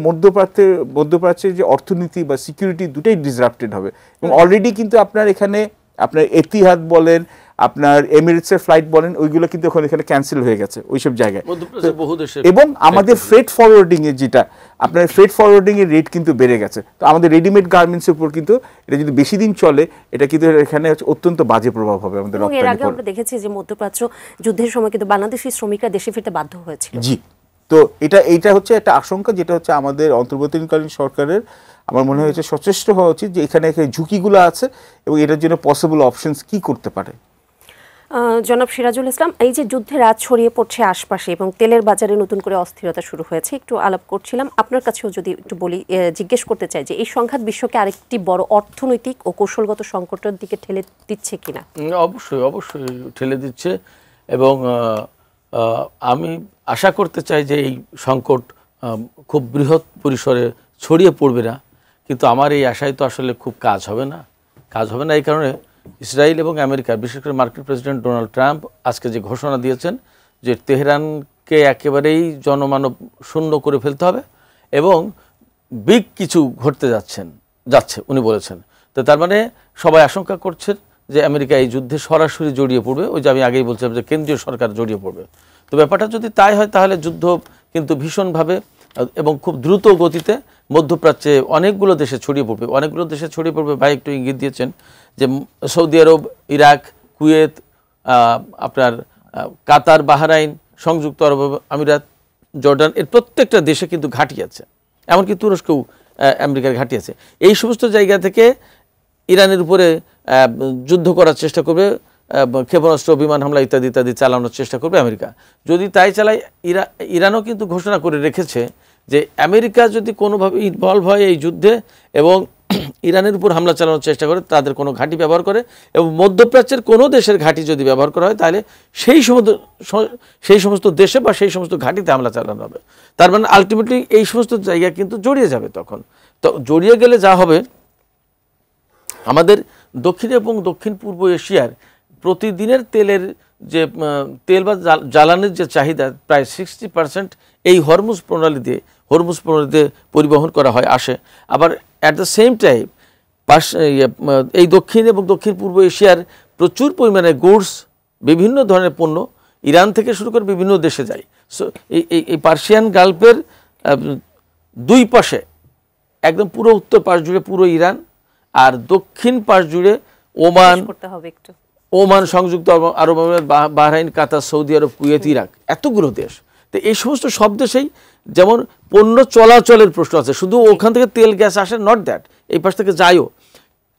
মধ্যপ্রাচ্যের যে অর্থনীতি বা সিকিউরিটি দুটাই ডিসরাপ্টেড হবে। এবং অলরেডি কিন্তু আপনার এখানে আপনার এতিহাদ বলেন, আপনার এমিরেটসের ফ্লাইট বলেন, ওইগুলো কিন্তু এখানে ক্যান্সেল হয়ে গেছে ওইসব জায়গায়। এবং আমাদের ফ্রেট ফরওয়ার্ডিং এর যেটা আপনার ফ্রেট ফরওয়ার্ডিং এর রেট কিন্তু বেড়ে গেছে। তো আমাদের রেডিমেড গার্মেন্টসের উপর কিন্তু এটা যদি বেশি দিন চলে, এটা কিন্তু এখানে অত্যন্ত বাজে প্রভাব হবে আমাদের রপ্তানির উপর। এর আগে আমরা দেখেছি যে মধ্যপ্রাচ্য যুদ্ধের সময় কিন্তু বাংলাদেশি শ্রমিকরা দেশে ফিরতে বাধ্য হয়েছিল। জি, তো এইটা হচ্ছে একটা আশঙ্কা, যেটা হচ্ছে আমাদের অন্তর্বর্তীকালীন সরকারের আমার মনে হয়েছে সচেষ্ট হওয়া উচিত যে এখানে ঝুঁকিগুলো আছে এবং এটার জন্য পসিবল অপশনস কি করতে পারে। জনাব সিরাজুল ইসলাম, এই যে যুদ্ধের রাত ছড়িয়ে পড়ছে আশপাশে এবং তেলের বাজারে নতুন করে অস্থিরতা শুরু হয়েছে, একটু আলাপ করছিলাম, আপনার কাছেও যদি একটু বলি, জিজ্ঞেস করতে চাই যে এই সংঘাত বিশ্বকে আরেকটি বড় অর্থনৈতিক ও কৌশলগত সংকটের দিকে ঠেলে দিচ্ছে কিনা? অবশ্যই ঠেলে দিচ্ছে। এবং আমি আশা করতে চাই যে এই সংকট খুব বৃহৎ পরিসরে ছড়িয়ে পড়বে না, কিন্তু আমার এই আশায় তো আসলে খুব কাজ হবে না। এই কারণে ইসরায়েল এবং আমেরিকা, বিশেষ করে মার্কিন প্রেসিডেন্ট ডোনাল্ড ট্রাম্প আজকে যে ঘোষণা দিয়েছেন যে তেহরানকে একেবারেই জনমানব শূন্য করে ফেলতে হবে এবং বিগ কিছু ঘটতে যাচ্ছে উনি বলেছেন। তো তার মানে সবাই আশঙ্কা করছেন যে আমেরিকা এই যুদ্ধে সরাসরি জড়িয়ে পড়বে, ওই যে আমি আগেই বলছিলাম যে কেন্দ্রীয় সরকার জড়িয়ে পড়বে। তো ব্যাপারটা যদি তাই হয় তাহলে যুদ্ধ কিন্তু ভীষণভাবে এবং খুব দ্রুত গতিতে মধ্যপ্রাচ্যে অনেকগুলো দেশে ছড়িয়ে পড়বে। ভাই একটু ইঙ্গিত দিয়েছেন যে সৌদি আরব, ইরাক, কুয়েত, আপনার কাতার, বাহরাইন, সংযুক্ত আরব আমিরাত, জর্ডান, এর প্রত্যেকটা দেশে কিন্তু ঘাঁটি আছে, এমনকি তুরস্কেও আমেরিকার ঘাঁটি আছে। এই সমস্ত জায়গা থেকে ইরানের উপরে যুদ্ধ করার চেষ্টা করবে, ক্ষেপণাস্ত্র, বিমান হামলা ইত্যাদি চালানোর চেষ্টা করবে আমেরিকা। যদি তাই চালায়, ইরানও কিন্তু ঘোষণা করে রেখেছে যে আমেরিকা যদি কোনোভাবে ইনভলভ হয় এই যুদ্ধে এবং ইরানের উপর হামলা চালানোর চেষ্টা করে, তাদের কোনো ঘাঁটি ব্যবহার করে এবং মধ্যপ্রাচ্যের কোনো দেশের ঘাঁটি যদি ব্যবহার করা হয়, তাহলে সেই সমস্ত দেশে বা সেই সমস্ত ঘাঁটিতে হামলা চালানো হবে। তার মানে আলটিমেটলি এই সমস্ত জায়গা কিন্তু জড়িয়ে যাবে। তখন তো জড়িয়ে গেলে যা হবে, আমাদের দক্ষিণ এবং দক্ষিণ পূর্ব এশিয়ার প্রতিদিনের তেলের যে তেল বা জ্বালানির যে চাহিদা, প্রায় 60% এই হরমুজ প্রণালীতে পরিবহন করা হয়, আসে। আবার অ্যাট দ্য সেম টাইম এই দক্ষিণ এবং দক্ষিণ পূর্ব এশিয়ার প্রচুর পরিমাণে গুডস, বিভিন্ন ধরনের পণ্য ইরান থেকে শুরু করে বিভিন্ন দেশে যায়। সো এই পার্সিয়ান গালফের দুই পাশে একদম পুরো উত্তর পাশ জুড়ে পুরো ইরান, আর দক্ষিণ পাশ জুড়ে ওমান, সংযুক্ত আরব আমিরাত, বাহরাইন, কাতার, সৌদি আরব, কুয়েত, ইরাক, এতগুলো দেশ। তো এই সমস্ত সব দেশেই যেমন পণ্য চলাচলের প্রশ্ন আছে, শুধু ওখান থেকে তেল গ্যাস আসে, নট দ্যাট, এই পাশ থেকে যায়ও,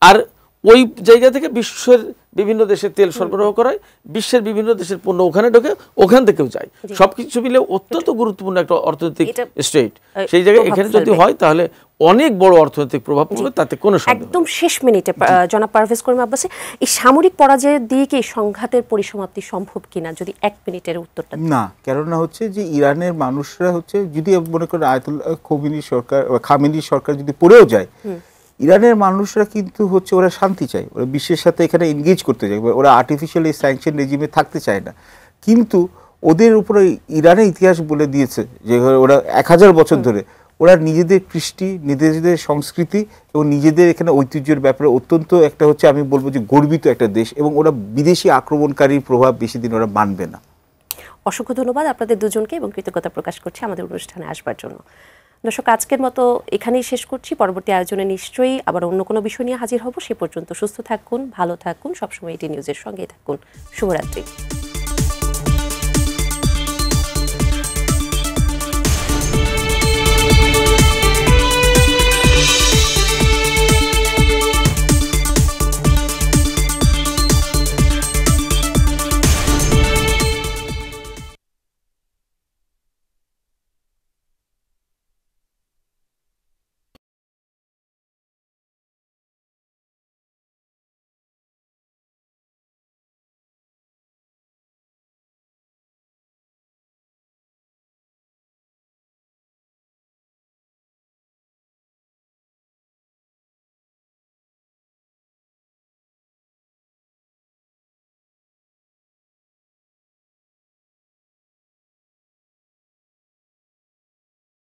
আর ওই জায়গা থেকে বিশ্বের বিভিন্ন দেশে তেল সরবরাহ করা হয়, বিশ্বের বিভিন্ন দেশের পণ্য ওখানে ঢোকে, ওখান থেকেও যায়। সবকিছু মিলে অত্যন্ত গুরুত্বপূর্ণ একটা অর্থনৈতিক স্টেট। সেই জায়গায় এখানে যদি হয় তাহলে অনেক বড় অর্থনৈতিক প্রভাব পড়বে, তাতে কোনো সন্দেহ নেই। একদম শেষ মিনিটে জনাব পারভেজ করিম আব্বাসী, এই সামরিক পরাজয় দিয়ে কি সংঘাতের পরিসমাপ্তি সম্ভব কিনা, যদি 1 মিনিটের উত্তরটা? না, কেননা হচ্ছে যে ইরানের মানুষরা হচ্ছে, যদি মনে করেন আয়াতুল্লাহ খামেনি সরকার যদি পড়েও যায়, ইরানের মানুষরা কিন্তু হচ্ছে ওরা শান্তি চায়, ওরা বিশ্বের সাথে এখানে এনগেজ করতে চায়, ওরা আর্টিফিশিয়াল এই স্যাংশন রেজিমে থাকতে চায় না। কিন্তু ওদের উপরে ইরানের ইতিহাস বলে দিয়েছে যে ওরা 1000 বছর ধরে ওরা নিজেদের কৃষ্টি, নিজেদের সংস্কৃতি এবং নিজেদের এখানে ঐতিহ্যের ব্যাপারে অত্যন্ত একটা হচ্ছে, আমি বলবো যে গর্বিত একটা দেশ, এবং ওরা বিদেশি আক্রমণকারীর প্রভাব বেশি দিন ওরা মানবে না। অসংখ্য ধন্যবাদ আপনাদের দুজনকে এবং কৃতজ্ঞতা প্রকাশ করছি আমাদের অনুষ্ঠানে আসবার জন্য। দর্শক, আজকের মতো এখানেই শেষ করছি। পরবর্তী আয়োজনে নিশ্চয়ই আবার অন্য কোনো বিষয় নিয়ে হাজির হব। সে পর্যন্ত সুস্থ থাকুন, ভালো থাকুন, সবসময় এটি নিউজের সঙ্গেই থাকুন। শুভরাত্রি।